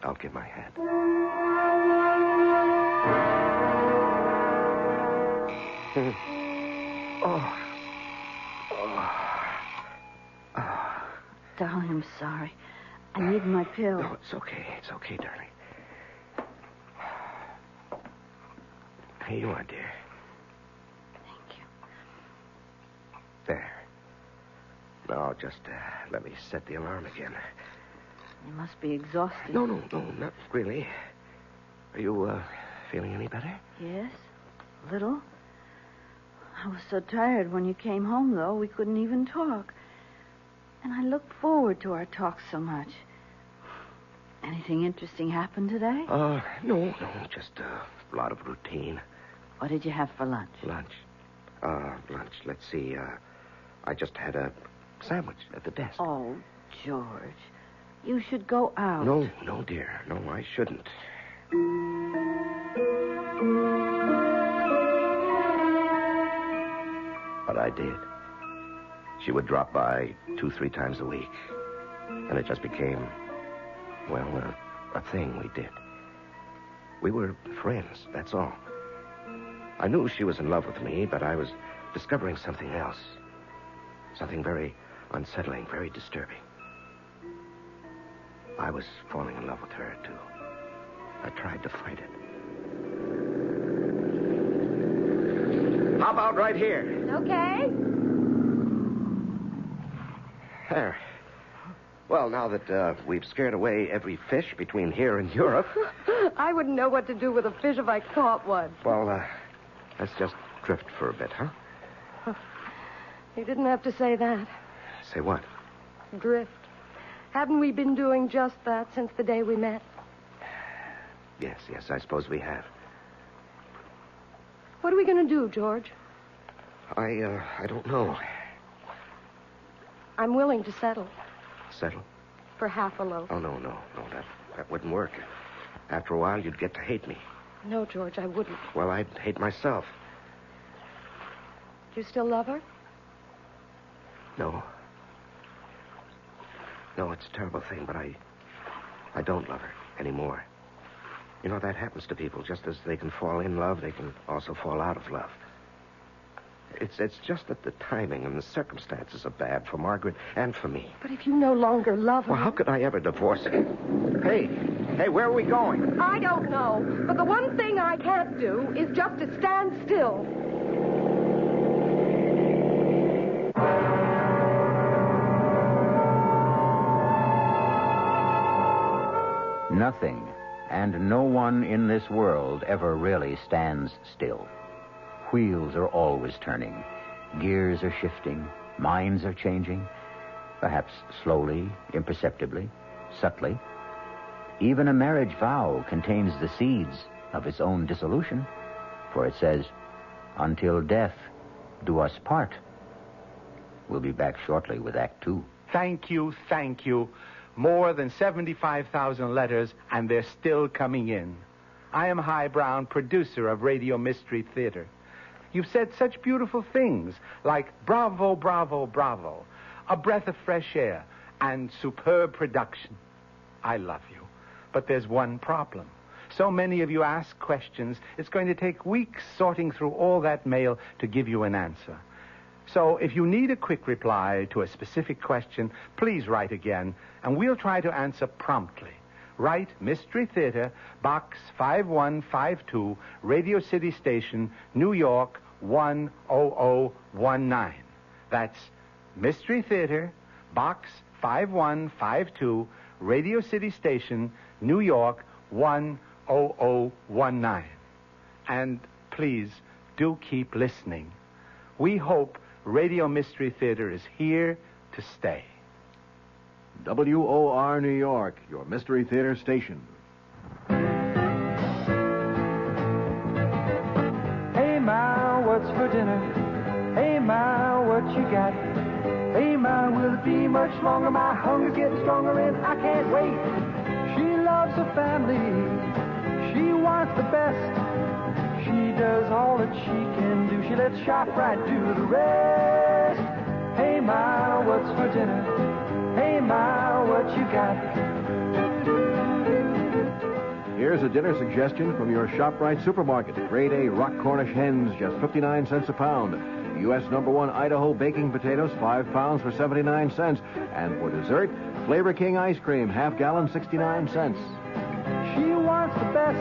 I'll give my hand. Oh. Darling, I'm sorry. I need my pill. No, it's okay. It's okay, darling. Here you are, dear. Thank you. There. Now, just let me set the alarm again. You must be exhausted. No, not really. Are you feeling any better? Yes, a little. I was so tired when you came home, though, we couldn't even talk. And I looked forward to our talk so much. Anything interesting happen today? No, just a lot of routine. What did you have for lunch? Lunch? Lunch. Let's see. I just had a sandwich at the desk. Oh, George, you should go out. No, dear. No, I shouldn't. But I did. She would drop by 2-3 times a week. And it just became, well, a thing we did. We were friends, that's all. I knew she was in love with me, but I was discovering something else. Something very unsettling, very disturbing. I was falling in love with her, too. I tried to fight it. How about right here? Okay. There. Well, now that we've scared away every fish between here and Europe... I wouldn't know what to do with a fish if I caught one. Well, let's just drift for a bit, huh? You didn't have to say that. Say what? Drift. Haven't we been doing just that since the day we met? Yes, I suppose we have. What are we going to do, George? I don't know. I'm willing to settle. Settle? For half a loaf. Oh, no, that wouldn't work. After a while, you'd get to hate me. No, George, I wouldn't. Well, I'd hate myself. Do you still love her? No. No, it's a terrible thing, but I don't love her anymore. You know, that happens to people. Just as they can fall in love, they can also fall out of love. It's just that the timing and the circumstances are bad for Margaret and for me. But if you no longer love her... Well, how could I ever divorce her? Hey, where are we going? I don't know. But the one thing I can't do is just to stand still. Nothing and no one in this world ever really stands still. Wheels are always turning. Gears are shifting. Minds are changing. Perhaps slowly, imperceptibly, subtly. Even a marriage vow contains the seeds of its own dissolution. For it says, "Until death do us part." We'll be back shortly with Act 2. Thank you. More than 75,000 letters, and they're still coming in. I am High Brown, producer of Radio Mystery Theater. You've said such beautiful things, like bravo, bravo, bravo, a breath of fresh air, and superb production. I love you. But there's one problem. So many of you ask questions, it's going to take weeks sorting through all that mail to give you an answer. So if you need a quick reply to a specific question, please write again, and we'll try to answer promptly. Write Mystery Theater, Box 5152, Radio City Station, New York, 10019. That's Mystery Theater, Box 5152, Radio City Station, New York, 10019. And please, do keep listening. We hope Radio Mystery Theater is here to stay. WOR New York, your Mystery Theater station. Hey, Ma, what's for dinner? Hey, Ma, what you got? Hey, Ma, will it be much longer? My hunger's getting stronger and I can't wait. She loves her family. She wants the best. She does all that she can do. She lets ShopRite do the rest. Hey, Ma, what's for dinner? Hey, Ma, what you got? Here's a dinner suggestion from your ShopRite supermarket. Grade A Rock Cornish hens, just 59 cents a pound. U.S. #1 Idaho baking potatoes, 5 pounds for 79 cents. And for dessert, Flavor King ice cream, half gallon, 69 cents. She wants the best.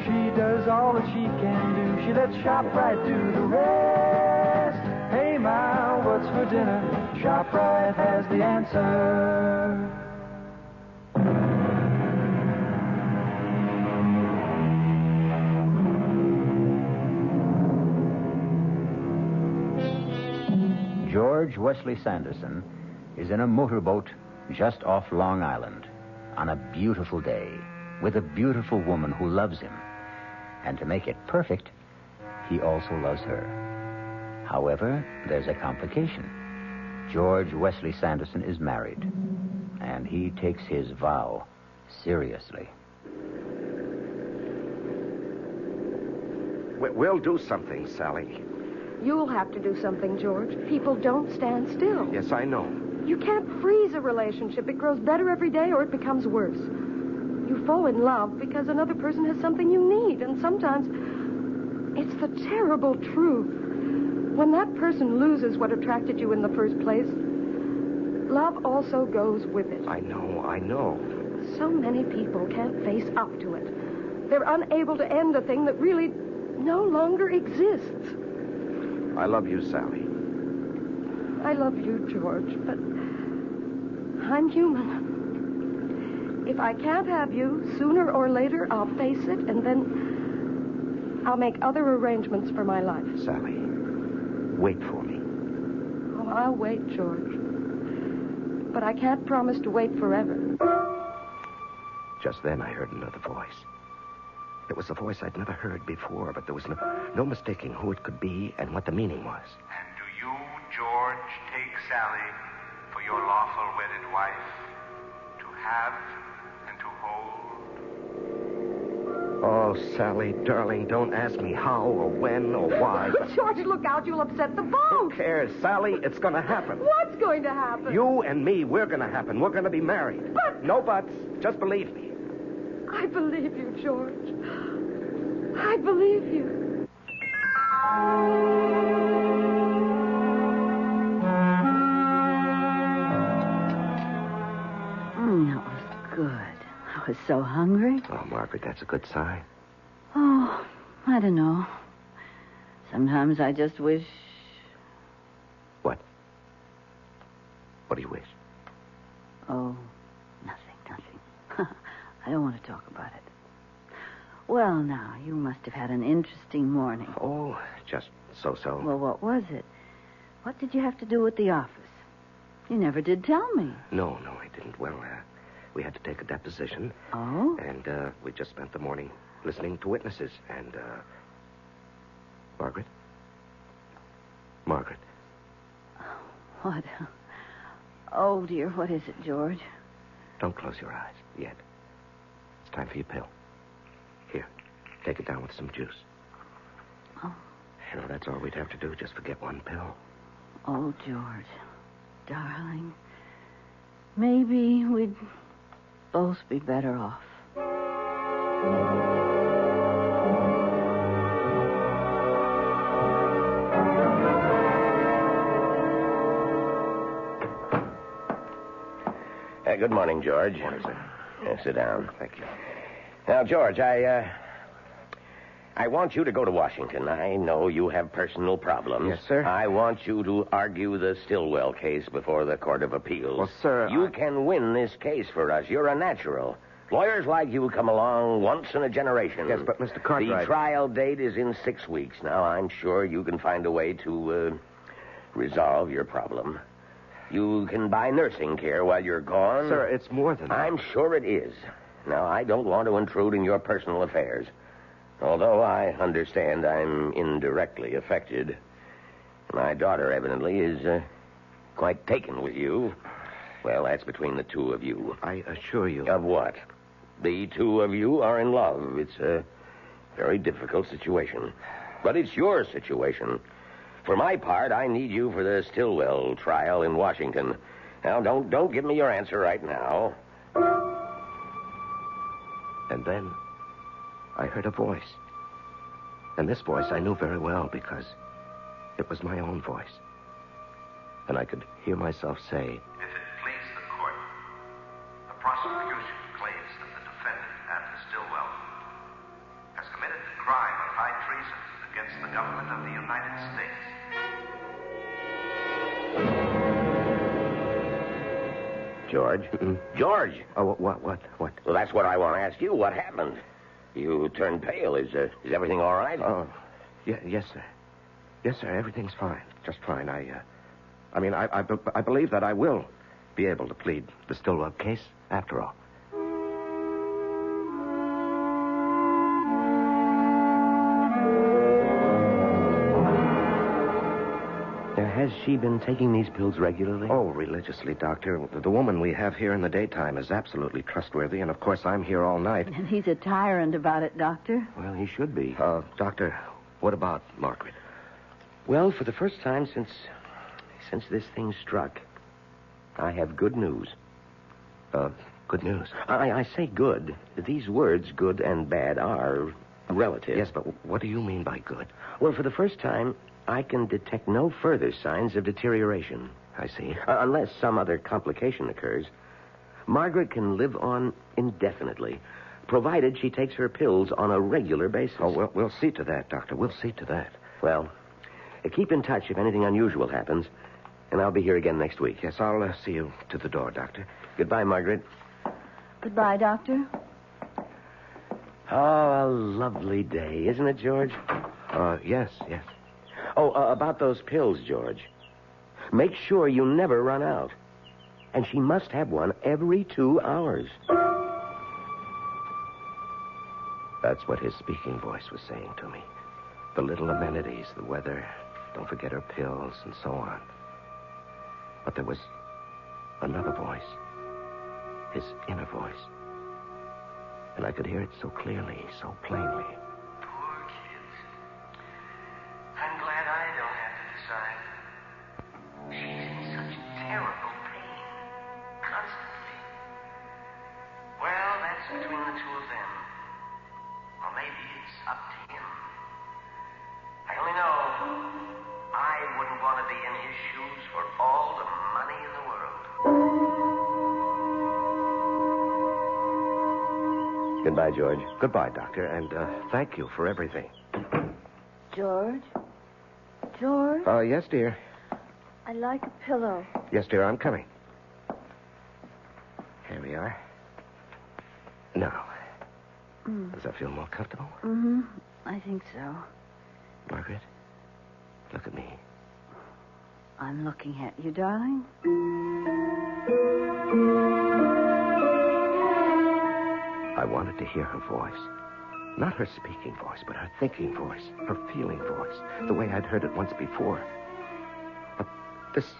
She does all that she can do. She lets ShopRite do the rest. Hey, Ma, what's for dinner? ShopRite has the answer. George Wesley Sanderson is in a motorboat just off Long Island on a beautiful day with a beautiful woman who loves him. And to make it perfect, he also loves her. However, there's a complication. George Wesley Sanderson is married, and he takes his vow seriously. We'll do something, Sally. You'll have to do something, George. People don't stand still. Yes, I know. You can't freeze a relationship. It grows better every day or it becomes worse. You fall in love because another person has something you need, and sometimes it's the terrible truth. When that person loses what attracted you in the first place, love also goes with it. I know. So many people can't face up to it. They're unable to end a thing that really no longer exists. I love you, Sally. I love you, George, but I'm human. If I can't have you, sooner or later I'll face it, and then I'll make other arrangements for my life. Sally, wait for me. Oh, I'll wait, George. But I can't promise to wait forever. Just then I heard another voice. It was a voice I'd never heard before, but there was no mistaking who it could be and what the meaning was. And do you, George, take Sally for your lawful wedded wife, to have and to hold? Oh, Sally, darling, don't ask me how or when or why. But... George, look out, you'll upset the boat. Who cares, Sally? It's going to happen. What's going to happen? You and me, we're going to happen. We're going to be married. But... No buts. Just believe me. I believe you, George. I believe you. That was good. I was so hungry. Oh, Margaret, that's a good sign. Oh, I don't know. Sometimes I just wish... What? What do you wish? Oh, nothing. I don't want to talk about it. Well, now, you must have had an interesting morning. Oh, just so-so. Well, what was it? What did you have to do at the office? You never did tell me. No, I didn't. Well, we had to take a deposition. Oh? And we just spent the morning listening to witnesses. And, Margaret? What? Oh, dear, what is it, George? Don't close your eyes yet. It's time for your pill. Here, take it down with some juice. Oh. You know, that's all we'd have to do, just forget one pill. Oh, George, darling, maybe we'd both be better off. Good morning, George. Good morning, sir. Sit down. Thank you. Now, George, I want you to go to Washington. I know you have personal problems. Yes, sir. I want you to argue the Stillwell case before the Court of Appeals. Well, sir, You can win this case for us. You're a natural. Lawyers like you come along once in a generation. Yes, but Mr. Cartwright... The trial date is in 6 weeks. Now, I'm sure you can find a way to resolve your problem. You can buy nursing care while you're gone. Sir, it's more than that. I'm sure it is. Now, I don't want to intrude in your personal affairs. Although I understand I'm indirectly affected. My daughter, evidently, is quite taken with you. Well, that's between the two of you. I assure you. Of what? The two of you are in love. It's a very difficult situation. But it's your situation. For my part, I need you for the Stillwell trial in Washington. Now, don't give me your answer right now. And then I heard a voice. And this voice I knew very well because it was my own voice. And I could hear myself say, If it please the court, the prosecution claims that the defendant, Anna Stillwell, has committed the crime of high treason against the government of the United States. George? George! Oh, what? Well, that's what I want to ask you. What happened? You turned pale. Is everything all right? Oh, yes, sir. Yes, sir, everything's fine. Just fine. I believe that I will be able to plead the Stillwell case after all. Has she been taking these pills regularly? Oh, religiously, Doctor. The woman we have here in the daytime is absolutely trustworthy, and of course I'm here all night. And he's a tyrant about it, Doctor. Well, he should be. Doctor, what about Margaret? Well, for the first time since this thing struck, I have good news. Good news? I say good. These words, good and bad, are relative. Yes, but what do you mean by good? Well, for the first time, I can detect no further signs of deterioration. I see. Unless some other complication occurs. Margaret can live on indefinitely, provided she takes her pills on a regular basis. Oh, we'll see to that, Doctor. We'll see to that. Well, keep in touch if anything unusual happens, and I'll be here again next week. Yes, I'll see you to the door, Doctor. Goodbye, Margaret. Goodbye, Doctor. Oh, a lovely day, isn't it, George? Yes. Oh, about those pills, George. Make sure you never run out. And she must have one every 2 hours. That's what his speaking voice was saying to me. The little amenities, the weather, don't forget her pills, and so on. But there was another voice. His inner voice. And I could hear it so clearly, so plainly. Poor kids. I'm glad I don't have to decide. She's in such terrible pain. Constantly. Well, that's between the two of them. Or maybe it's up to him. I only know I wouldn't want to be in his shoes for all the money in the world. Goodbye, George. Goodbye, Doctor, and thank you for everything. George? George? Yes, dear. I'd like a pillow. Yes, dear, I'm coming. Here we are. Now, does that feel more comfortable? Mm-hmm. I think so. Margaret, look at me. I'm looking at you, darling. I wanted to hear her voice. Not her speaking voice, but her thinking voice, her feeling voice, the way I'd heard it once before. But this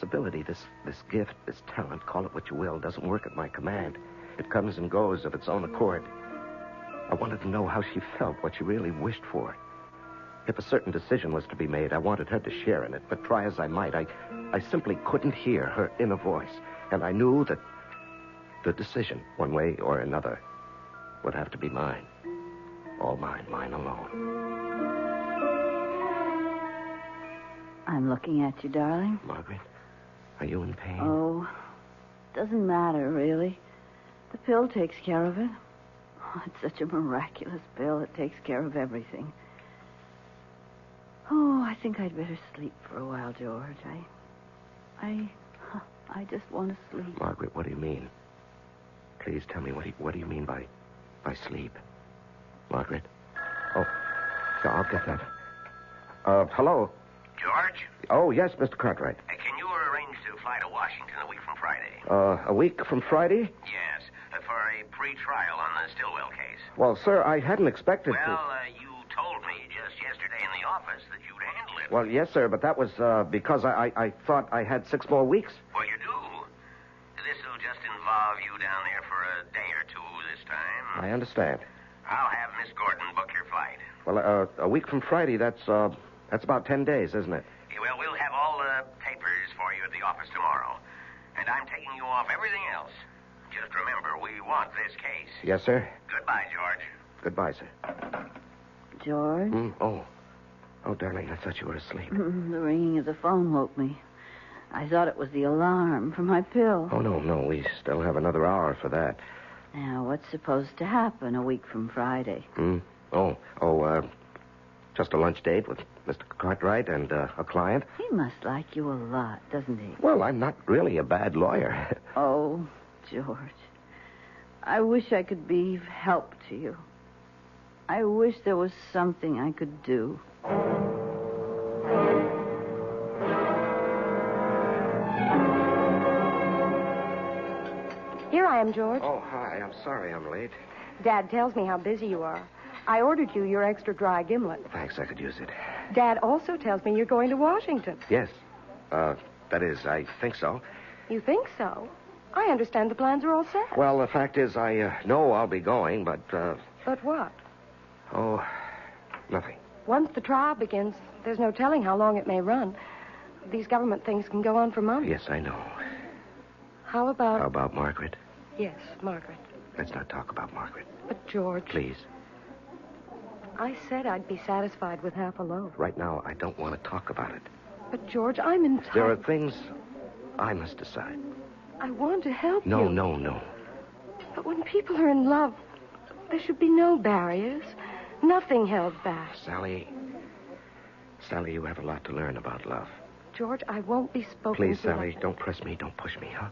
ability, this gift, this talent, call it what you will, doesn't work at my command. It comes and goes of its own accord. I wanted to know how she felt, what she really wished for. If a certain decision was to be made, I wanted her to share in it, but try as I might, I simply couldn't hear her inner voice. And I knew that the decision, one way or another, would have to be mine. All mine, mine alone. I'm looking at you, darling. Margaret, are you in pain? Oh, doesn't matter, really. The pill takes care of it. Oh, it's such a miraculous pill. It takes care of everything. Oh, I think I'd better sleep for a while, George. I just want to sleep. Margaret, what do you mean? Please tell me, what do you mean by sleep? Margaret? Oh, yeah, I'll get that. Hello? George? Oh, yes, Mr. Cartwright. Can you arrange to fly to Washington a week from Friday? A week from Friday? Yes, for a pre-trial on the Stillwell case. Well, sir, I hadn't expected to... Well, you told me just yesterday in the office that you'd handle it. Well, yes, sir, but that was because I thought I had 6 more weeks. Well, you do. This'll just involve you down there for a day or two this time. I understand. I'll have Miss Gordon book your flight. Well, a week from Friday, that's about 10 days, isn't it? Yeah, well, we'll have all the papers for you at the office tomorrow. And I'm taking you off everything else. Just remember, we want this case. Yes, sir. Goodbye, George. Goodbye, sir. George? Oh, darling, I thought you were asleep. The ringing of the phone woke me. I thought it was the alarm for my pill. Oh, no, we still have another hour for that. Now, what's supposed to happen a week from Friday? Just a lunch date with Mr. Cartwright and a client. He must like you a lot, doesn't he? Well, I'm not really a bad lawyer. Oh, George. I wish I could be of help to you. I wish there was something I could do. Here I am, George. Oh, hi. I'm sorry I'm late. Dad tells me how busy you are. I ordered you your extra dry gimlet. Thanks, I could use it. Dad also tells me you're going to Washington. Yes. That is, I think so. You think so? I understand the plans are all set. Well, the fact is, I know I'll be going, but, But what? Oh, nothing. Once the trial begins, there's no telling how long it may run. These government things can go on for months. Yes, I know. How about... How about Margaret? Yes, Margaret. Let's not talk about Margaret. But, George... Please. I said I'd be satisfied with half a loaf. Right now, I don't want to talk about it. But, George, I'm entitled... There are things I must decide. I want to help you. No. But when people are in love, there should be no barriers. Nothing held back. Sally, you have a lot to learn about love. George, I won't be spoken Please, to Sally, like... don't press me. Don't push me, huh?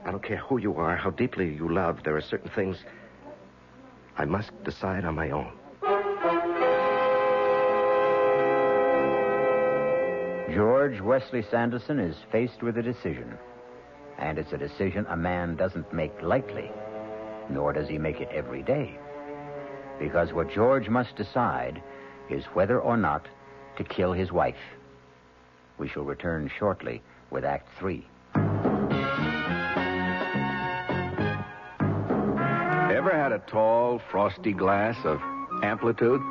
I don't care who you are, how deeply you love. There are certain things I must decide on my own. George Wesley Sanderson is faced with a decision. And it's a decision a man doesn't make lightly, nor does he make it every day. Because what George must decide is whether or not to kill his wife. We shall return shortly with Act 3. Ever had a tall, frosty glass of Amplitude?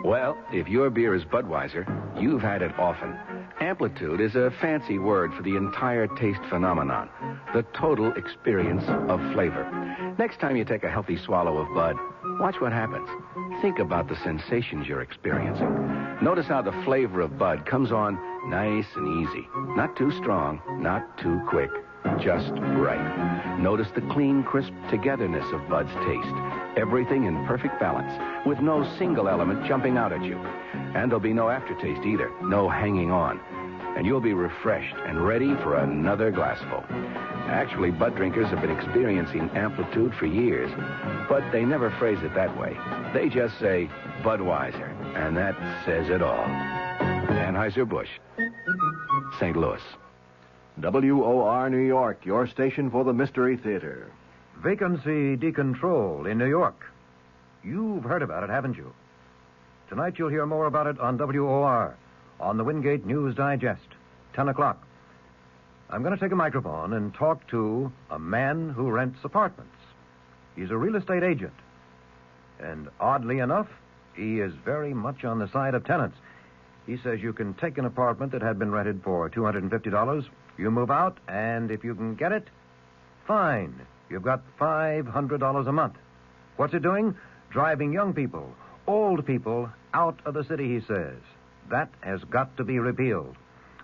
Well, if your beer is Budweiser, you've had it often. Amplitude is a fancy word for the entire taste phenomenon, the total experience of flavor. Next time you take a healthy swallow of Bud, watch what happens. Think about the sensations you're experiencing. Notice how the flavor of Bud comes on nice and easy. Not too strong, not too quick, just right. Notice the clean, crisp togetherness of Bud's taste. Everything in perfect balance, with no single element jumping out at you. And there'll be no aftertaste either, no hanging on. And you'll be refreshed and ready for another glassful. Actually, Bud drinkers have been experiencing Amplitude for years, but they never phrase it that way. They just say Budweiser, and that says it all. Anheuser-Busch, St. Louis. WOR New York, your station for the Mystery Theater. Vacancy decontrol in New York. You've heard about it, haven't you? Tonight you'll hear more about it on WOR, on the Wingate News Digest, 10 o'clock. I'm going to take a microphone and talk to a man who rents apartments. He's a real estate agent. And oddly enough, he is very much on the side of tenants. He says you can take an apartment that had been rented for $250, you move out, and if you can get it, fine. You've got $500 a month. What's it doing? Driving young people, old people, out of the city, he says. That has got to be repealed.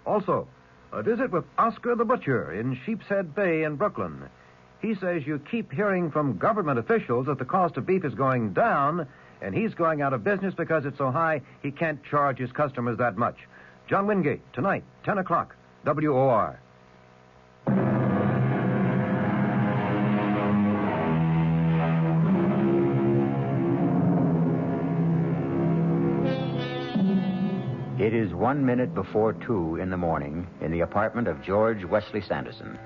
Also, a visit with Oscar the Butcher in Sheepshead Bay in Brooklyn. He says you keep hearing from government officials that the cost of beef is going down, and he's going out of business because it's so high he can't charge his customers that much. John Wingate, tonight, 10 o'clock, WOR. It is 1 minute before 2 in the morning in the apartment of George Wesley Sanderson.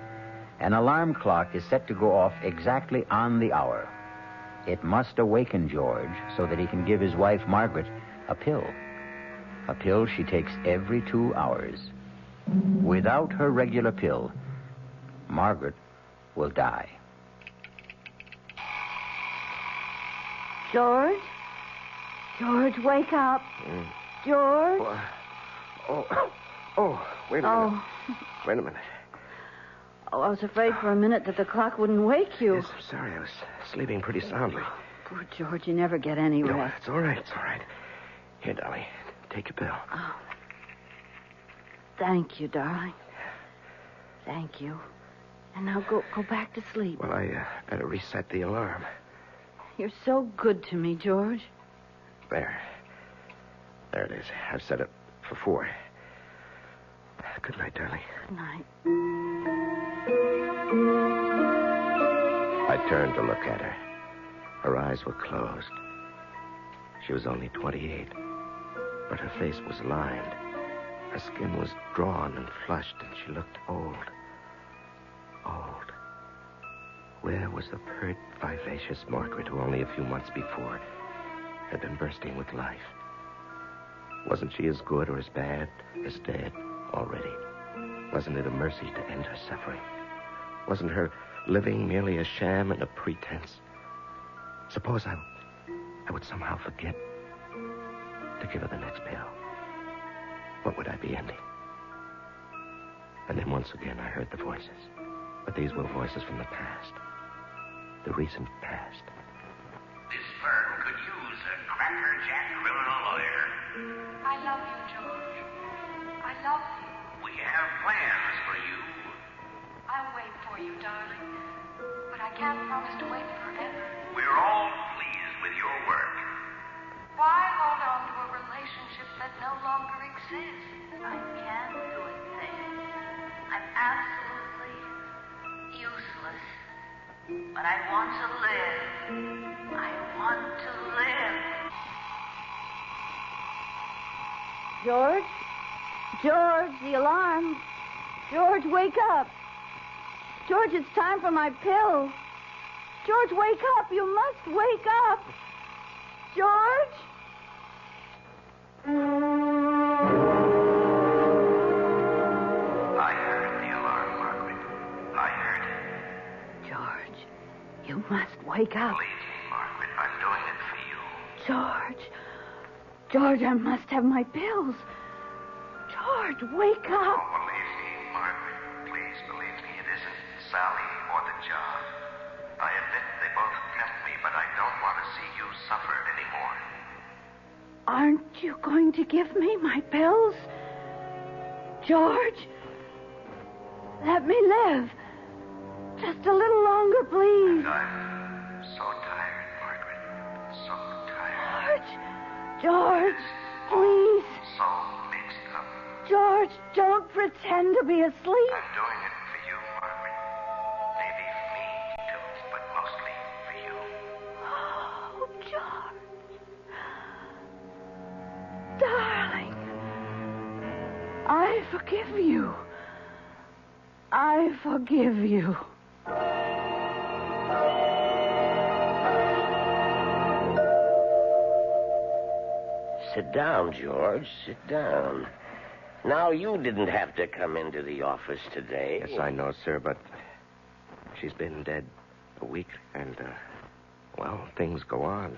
An alarm clock is set to go off exactly on the hour. It must awaken George so that he can give his wife, Margaret, a pill. A pill she takes every 2 hours. Without her regular pill, Margaret will die. George? George, wake up. George? Wait a minute. Wait a minute. Oh, I was afraid for a minute that the clock wouldn't wake you. Yes, I'm sorry. I was sleeping pretty soundly. Poor George, you never get any No, rest. it's all right. It's all right. Here, darling, take your pill. Oh. Thank you, darling. Thank you. And now go back to sleep. Well, I better reset the alarm. You're so good to me, George. There it is. I've set it for 4. Good night, darling. Good night. I turned to look at her. Her eyes were closed. She was only 28, but her face was lined. Her skin was drawn and flushed, and she looked old. Old. Where was the pert, vivacious Margaret who only a few months before had been bursting with life. Wasn't she as good or as bad as dead already? Wasn't it a mercy to end her suffering? Wasn't her living merely a sham and a pretense? Suppose I would somehow forget to give her the next pill. What would I be ending? And then once again I heard the voices. But these were voices from the past. The recent past. This firm could use a crackerjack criminal lawyer. I love you, George. I love you. We have plans for you. I'll wait for you, darling. But I can't promise to wait forever. We're all pleased with your work. Why hold on to a relationship that no longer exists? I can't do a thing. I'm absolutely useless. But I want to live. I want to live. George? George, the alarm. George, wake up. George, it's time for my pill. George, wake up. You must wake up. George? I heard the alarm, Margaret. I heard it. George, you must wake up. Believe me, Margaret, I'm doing it for you. George. George, I must have my pills. George, wake up. Oh, believe me, Margaret. Please believe me. It isn't Sally or the job. I admit they both tempt me, but I don't want to see you suffer anymore. Aren't you going to give me my pills? George, let me live. Just a little longer, please. I'm so tired, Margaret. So tired. George, please. So mixed up. George, don't pretend to be asleep. I'm doing it for you, Margaret. Maybe for me, too, but mostly for you. Oh, George. Darling. I forgive you. I forgive you. Sit down, George. Sit down. Now, you didn't have to come into the office today. Yes, I know, sir, but she's been dead a week, and, well, things go on.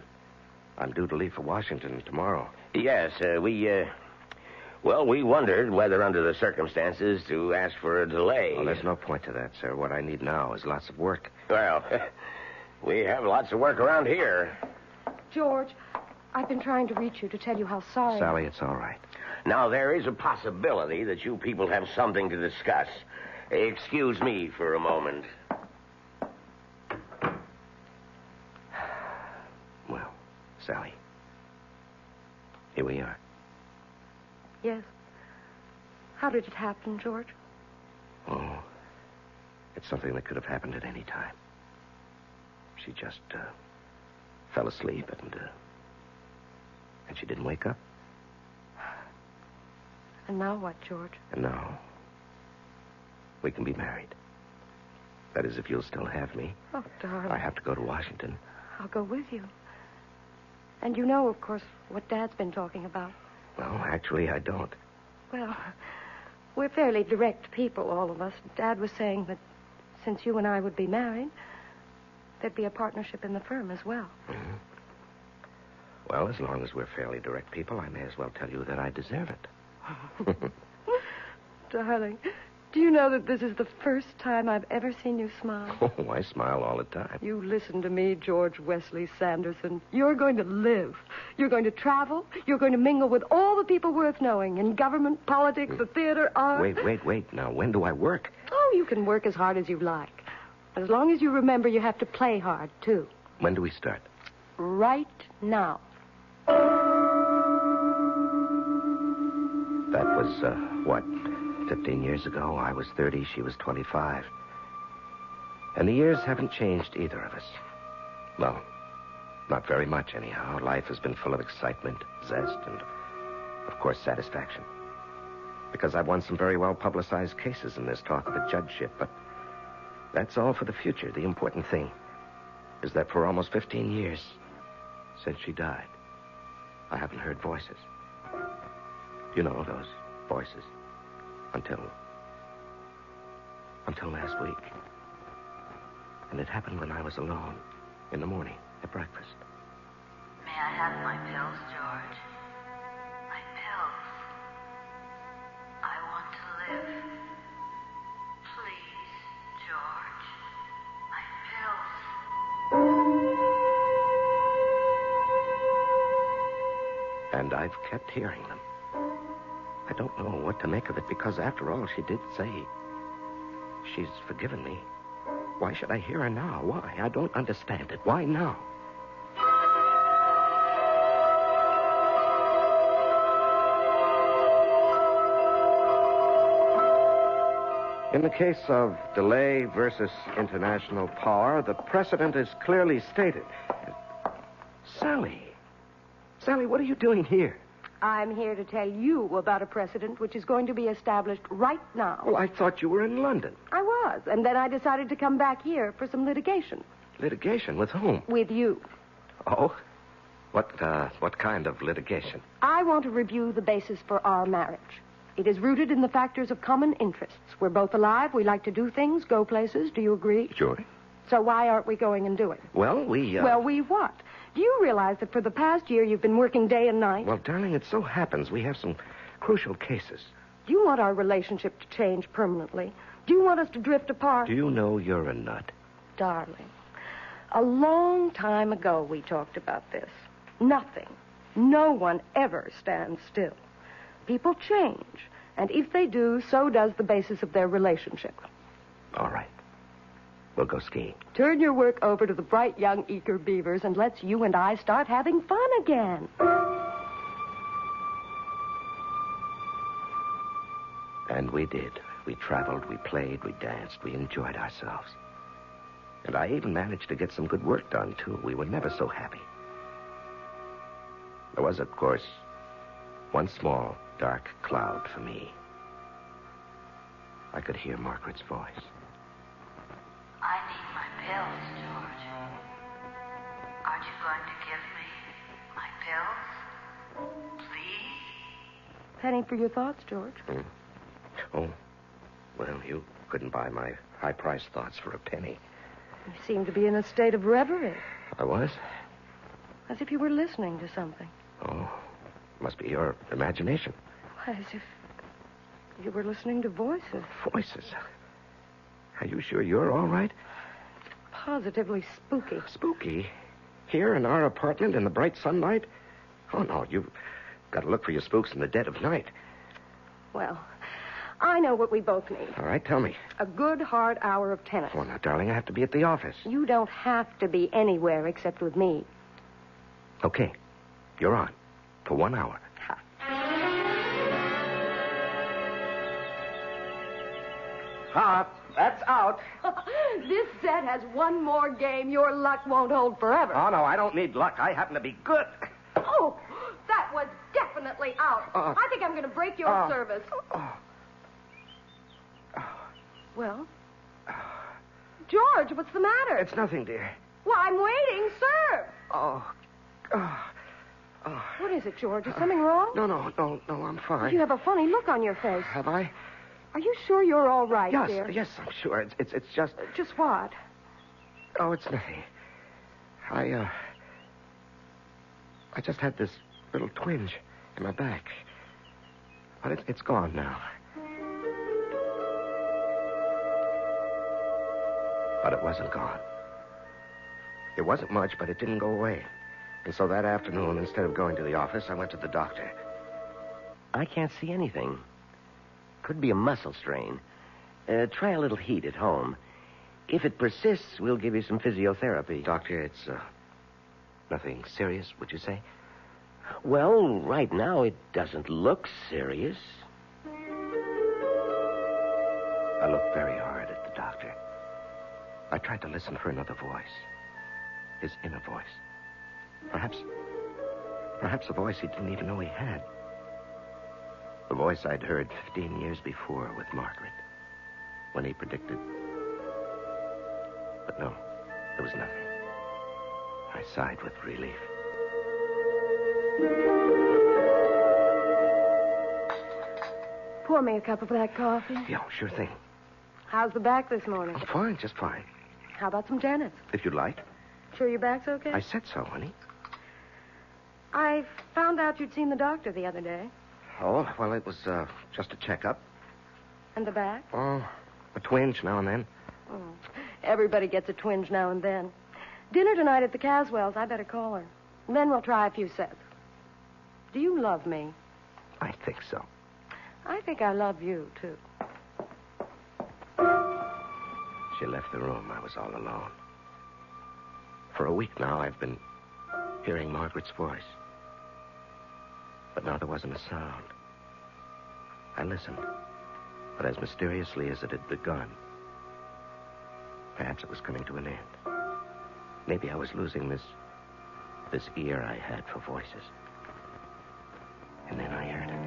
I'm due to leave for Washington tomorrow. Yes, we wondered whether, under the circumstances, to ask for a delay. Well, there's no point to that, sir. What I need now is lots of work. Well, we have lots of work around here. George, I've been trying to reach you to tell you how sorry. Sally, it's all right. Now, there is a possibility that you people have something to discuss. Excuse me for a moment. Well, Sally, here we are. Yes. How did it happen, George? Oh, it's something that could have happened at any time. She just fell asleep and she didn't wake up. And now what, George? And now we can be married. That is, if you'll still have me. Oh, darling. I have to go to Washington. I'll go with you. And you know, of course, what Dad's been talking about. Well, actually, I don't. Well, we're fairly direct people, all of us. Dad was saying that since you and I would be married, there'd be a partnership in the firm as well. Mm-hmm. Well, as long as we're fairly direct people, I may as well tell you that I deserve it. Darling, do you know that this is the first time I've ever seen you smile? Oh, I smile all the time. You listen to me, George Wesley Sanderson. You're going to live. You're going to travel. You're going to mingle with all the people worth knowing in government, politics, the theater, art. Wait. Now, when do I work? Oh, you can work as hard as you like. As long as you remember you have to play hard, too. When do we start? Right now. That was, 15 years ago? I was 30, she was 25. And the years haven't changed either of us. Well, not very much, anyhow. Life has been full of excitement, zest, and, of course, satisfaction. Because I've won some very well-publicized cases in this talk of a judgeship, but that's all for the future. The important thing is that for almost 15 years, since she died, I haven't heard voices. You know, those voices. Until last week. And it happened when I was alone in the morning at breakfast. May I have my pills, George? My pills. I want to live. Please, George. My pills. And I've kept hearing them. I don't know what to make of it because, after all, she did say she's forgiven me. Why should I hear her now? Why? I don't understand it. Why now? In the case of delay versus international power, the precedent is clearly stated. Sally. Sally, what are you doing here? I'm here to tell you about a precedent which is going to be established right now. Well, I thought you were in London. I was, and then I decided to come back here for some litigation. Litigation? With whom? With you. Oh? What kind of litigation? I want to review the basis for our marriage. It is rooted in the factors of common interests. We're both alive. We like to do things, go places. Do you agree? Sure. So why aren't we going and doing? Well, we... Well, we what? Do you realize that for the past year you've been working day and night? Well, darling, it so happens we have some crucial cases. Do you want our relationship to change permanently? Do you want us to drift apart? Do you know you're a nut? Darling, a long time ago we talked about this. Nothing, no one ever stands still. People change, and if they do, so does the basis of their relationship. All right. We'll go skiing. Turn your work over to the bright young eager beavers and let's you and I start having fun again. And we did. We traveled, we played, we danced, we enjoyed ourselves. And I even managed to get some good work done, too. We were never so happy. There was, of course, one small, dark cloud for me. I could hear Margaret's voice. I need my pills, George. Aren't you going to give me my pills? Please? Penny for your thoughts, George. Oh, well, you couldn't buy my high-priced thoughts for a penny. You seem to be in a state of reverie. I was? As if you were listening to something. Oh, must be your imagination. Why, as if you were listening to voices. Voices? Are you sure you're all right? Positively spooky. Spooky? Here in our apartment in the bright sunlight? Oh, no, you've got to look for your spooks in the dead of night. Well, I know what we both need. All right, tell me. A good, hard hour of tennis. Oh, now, darling, I have to be at the office. You don't have to be anywhere except with me. Okay. You're on. For 1 hour. That's out. This set has one more game. Your luck won't hold forever. Oh, no, I don't need luck. I happen to be good. Oh, that was definitely out. I think I'm going to break your service. Well? George, what's the matter? It's nothing, dear. Well, I'm waiting. Serve. Oh. What is it, George? Is something wrong? No, I'm fine. You have a funny look on your face. Have I? Are you sure you're all right, dear? Yes, I'm sure. It's just... Just what? Oh, it's nothing. I just had this little twinge in my back. But it's gone now. But it wasn't gone. It wasn't much, but it didn't go away. And so that afternoon, instead of going to the office, I went to the doctor. I can't see anything. Could be a muscle strain. Try a little heat at home. If it persists, we'll give you some physiotherapy. Doctor, it's nothing serious, would you say? Well, right now it doesn't look serious. I looked very hard at the doctor. I tried to listen for another voice. His inner voice. Perhaps a voice he didn't even know he had. The voice I'd heard 15 years before with Margaret. When he predicted... But no, there was nothing. I sighed with relief. Pour me a cup of black coffee. Yeah, sure thing. How's the back this morning? Oh, fine, just fine. How about some Janet's? If you'd like. Sure your back's okay? I said so, honey. I found out you'd seen the doctor the other day. Oh, well, it was just a checkup. And the back? Oh, a twinge now and then. Oh, everybody gets a twinge now and then. Dinner tonight at the Caswells. I better call her. And then we'll try a few sets. Do you love me? I think so. I think I love you, too. She left the room. I was all alone. For a week now, I've been hearing Margaret's voice. But now there wasn't a sound. I listened. But as mysteriously as it had begun, perhaps it was coming to an end. Maybe I was losing this ear I had for voices. And then I heard it.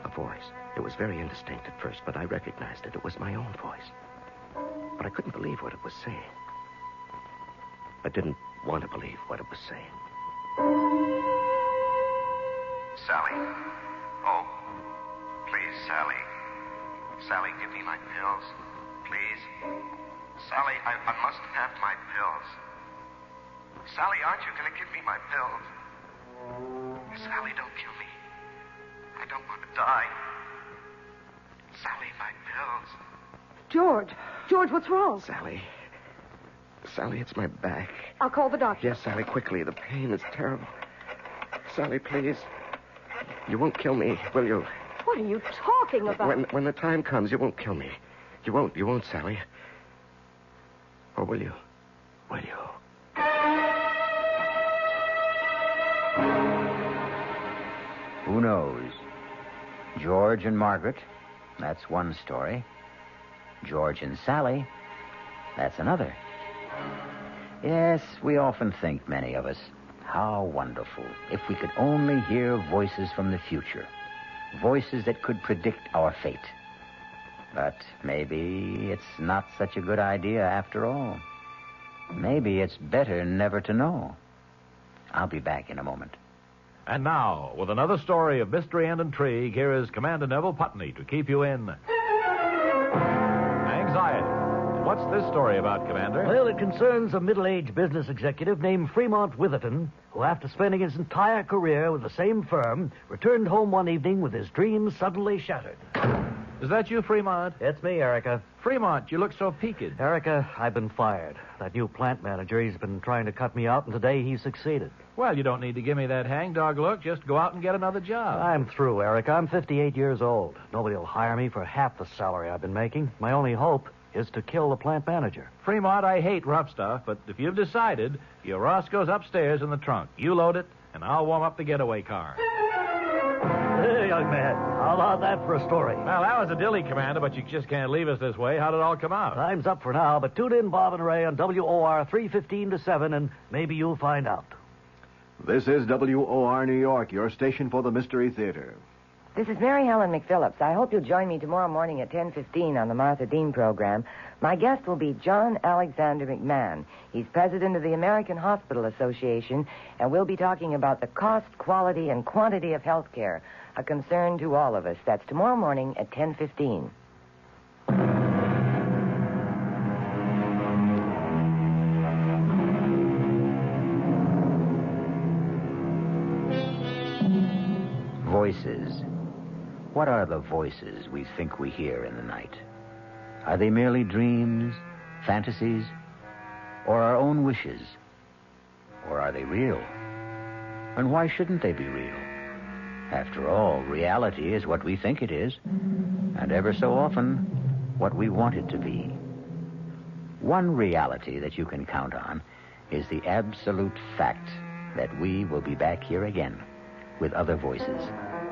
A voice. It was very indistinct at first, but I recognized it. It was my own voice. But I couldn't believe what it was saying. I didn't want to believe what it was saying. Sally. Oh, please, Sally. Sally, give me my pills. Please. Sally, I must have my pills. Sally, aren't you going to give me my pills? Sally, don't kill me. I don't want to die. Sally, my pills. George, what's wrong? Sally, it's my back. I'll call the doctor. Yes, Sally, quickly. The pain is terrible. Sally, please. You won't kill me, will you? What are you talking about? When the time comes, you won't kill me. You won't, Sally. Or will you? Will you? Who knows? George and Margaret, that's one story. George and Sally, that's another. Yes, we often think, many of us, how wonderful if we could only hear voices from the future, voices that could predict our fate. But maybe it's not such a good idea after all. Maybe it's better never to know. I'll be back in a moment. And now, with another story of mystery and intrigue, here is Commander Neville Putney to keep you in anxiety. What's this story about, Commander? Well, it concerns a middle-aged business executive named Fremont Witherton, who, after spending his entire career with the same firm, returned home one evening with his dreams suddenly shattered. Is that you, Fremont? It's me, Erica. Fremont, you look so peaked. Erica, I've been fired. That new plant manager, he's been trying to cut me out, and today he succeeded. Well, you don't need to give me that hangdog look. Just go out and get another job. I'm through, Erica. I'm 58 years old. Nobody will hire me for half the salary I've been making. My only hope is to kill the plant manager. Fremont, I hate rough stuff, but if you've decided, your Roscoe's upstairs in the trunk. You load it, and I'll warm up the getaway car. Hey, young man, how about that for a story? Well, that was a dilly, Commander, but you just can't leave us this way. How did it all come out? Time's up for now, but tune in, Bob and Ray, on WOR 3:15 to 7, and maybe you'll find out. This is WOR New York, your station for the Mystery Theater. This is Mary Helen McPhillips. I hope you'll join me tomorrow morning at 10:15 on the Martha Dean program. My guest will be John Alexander McMahon. He's president of the American Hospital Association, and we'll be talking about the cost, quality, and quantity of health care, a concern to all of us. That's tomorrow morning at 10:15. Voices. What are the voices we think we hear in the night? Are they merely dreams, fantasies, or our own wishes? Or are they real? And why shouldn't they be real? After all, reality is what we think it is, and ever so often, what we want it to be. One reality that you can count on is the absolute fact that we will be back here again with other voices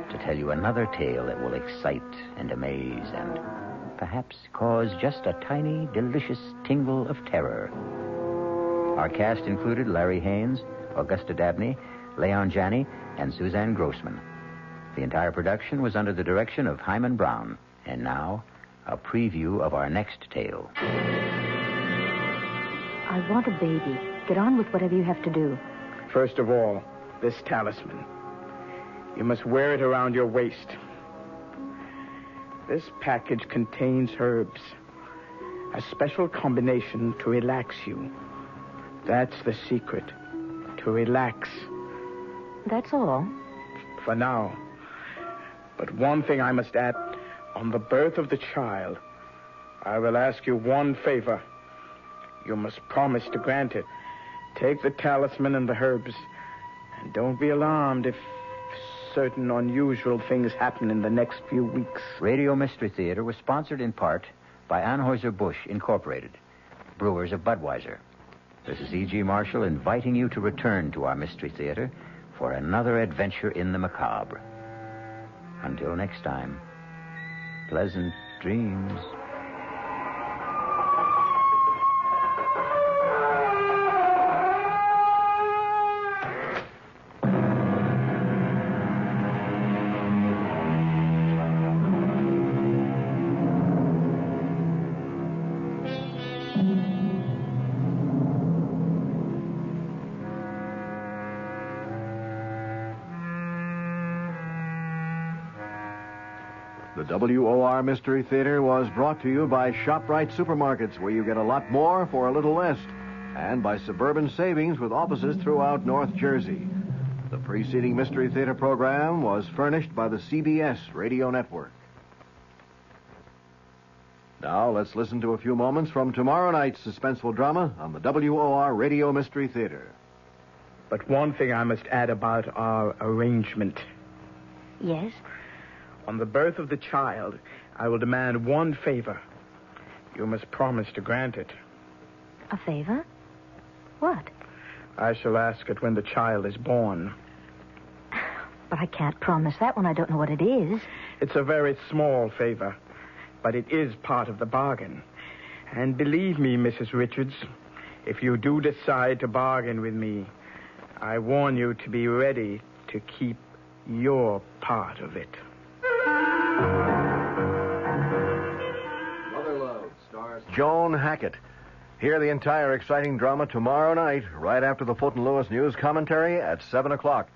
to tell you another tale that will excite and amaze and perhaps cause just a tiny, delicious tingle of terror. Our cast included Larry Haynes, Augusta Dabney, Leon Janney, and Suzanne Grossman. The entire production was under the direction of Hyman Brown. And now, a preview of our next tale. I want a baby. Get on with whatever you have to do. First of all, this talisman. You must wear it around your waist. This package contains herbs. A special combination to relax you. That's the secret. To relax. That's all? For now. But one thing I must add. On the birth of the child, I will ask you one favor. You must promise to grant it. Take the talisman and the herbs. And don't be alarmed if certain unusual things happen in the next few weeks. Radio Mystery Theater was sponsored in part by Anheuser-Busch Incorporated, brewers of Budweiser. This is E.G. Marshall inviting you to return to our Mystery Theater for another adventure in the macabre. Until next time, pleasant dreams. The WOR Mystery Theater was brought to you by ShopRite Supermarkets, where you get a lot more for a little less, and by Suburban Savings with offices throughout North Jersey. The preceding Mystery Theater program was furnished by the CBS Radio Network. Now let's listen to a few moments from tomorrow night's suspenseful drama on the WOR Radio Mystery Theater. But one thing I must add about our arrangement. Yes? On the birth of the child, I will demand one favor. You must promise to grant it. A favor? What? I shall ask it when the child is born. But I can't promise that when I don't know what it is. It's a very small favor, but it is part of the bargain. And believe me, Mrs. Richards, if you do decide to bargain with me, I warn you to be ready to keep your part of it. Mother Love stars Joan Hackett. Hear the entire exciting drama tomorrow night, right after the Fulton Lewis News commentary at 7 o'clock.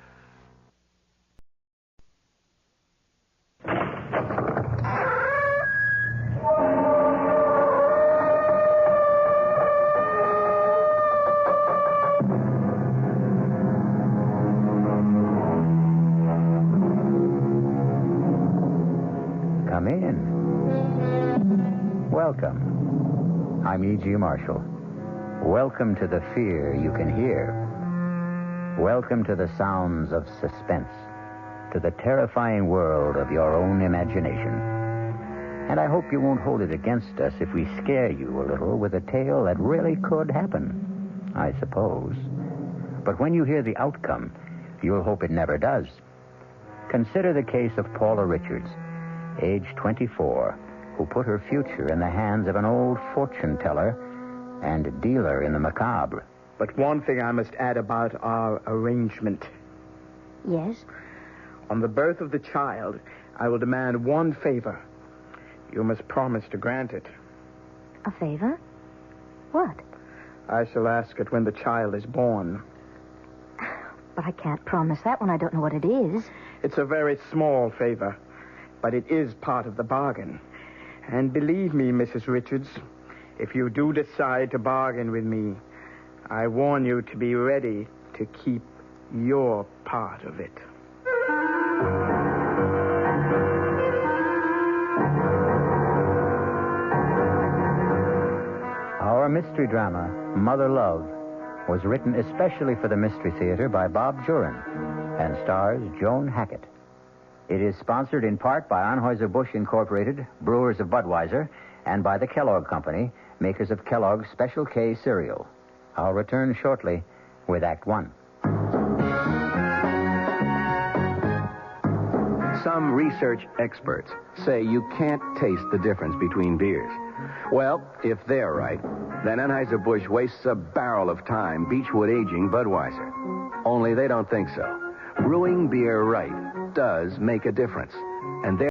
Come in. Welcome. I'm E.G. Marshall. Welcome to the fear you can hear. Welcome to the sounds of suspense, to the terrifying world of your own imagination. And I hope you won't hold it against us if we scare you a little with a tale that really could happen, I suppose. But when you hear the outcome, you'll hope it never does. Consider the case of Paula Richards, age 24, who put her future in the hands of an old fortune teller and dealer in the macabre. But one thing I must add about our arrangement. Yes? On the birth of the child, I will demand one favor. You must promise to grant it. A favor? What? I shall ask it when the child is born. But I can't promise that when I don't know what it is. It's a very small favor, but it is part of the bargain. And believe me, Mrs. Richards, if you do decide to bargain with me, I warn you to be ready to keep your part of it. Our mystery drama, Mother Love, was written especially for the Mystery Theater by Bob Jurin and stars Joan Hackett. It is sponsored in part by Anheuser-Busch Incorporated, brewers of Budweiser, and by the Kellogg Company, makers of Kellogg's Special K cereal. I'll return shortly with Act One. Some research experts say you can't taste the difference between beers. Well, if they're right, then Anheuser-Busch wastes a barrel of time Beechwood aging Budweiser. Only they don't think so. Brewing beer right does make a difference. And they're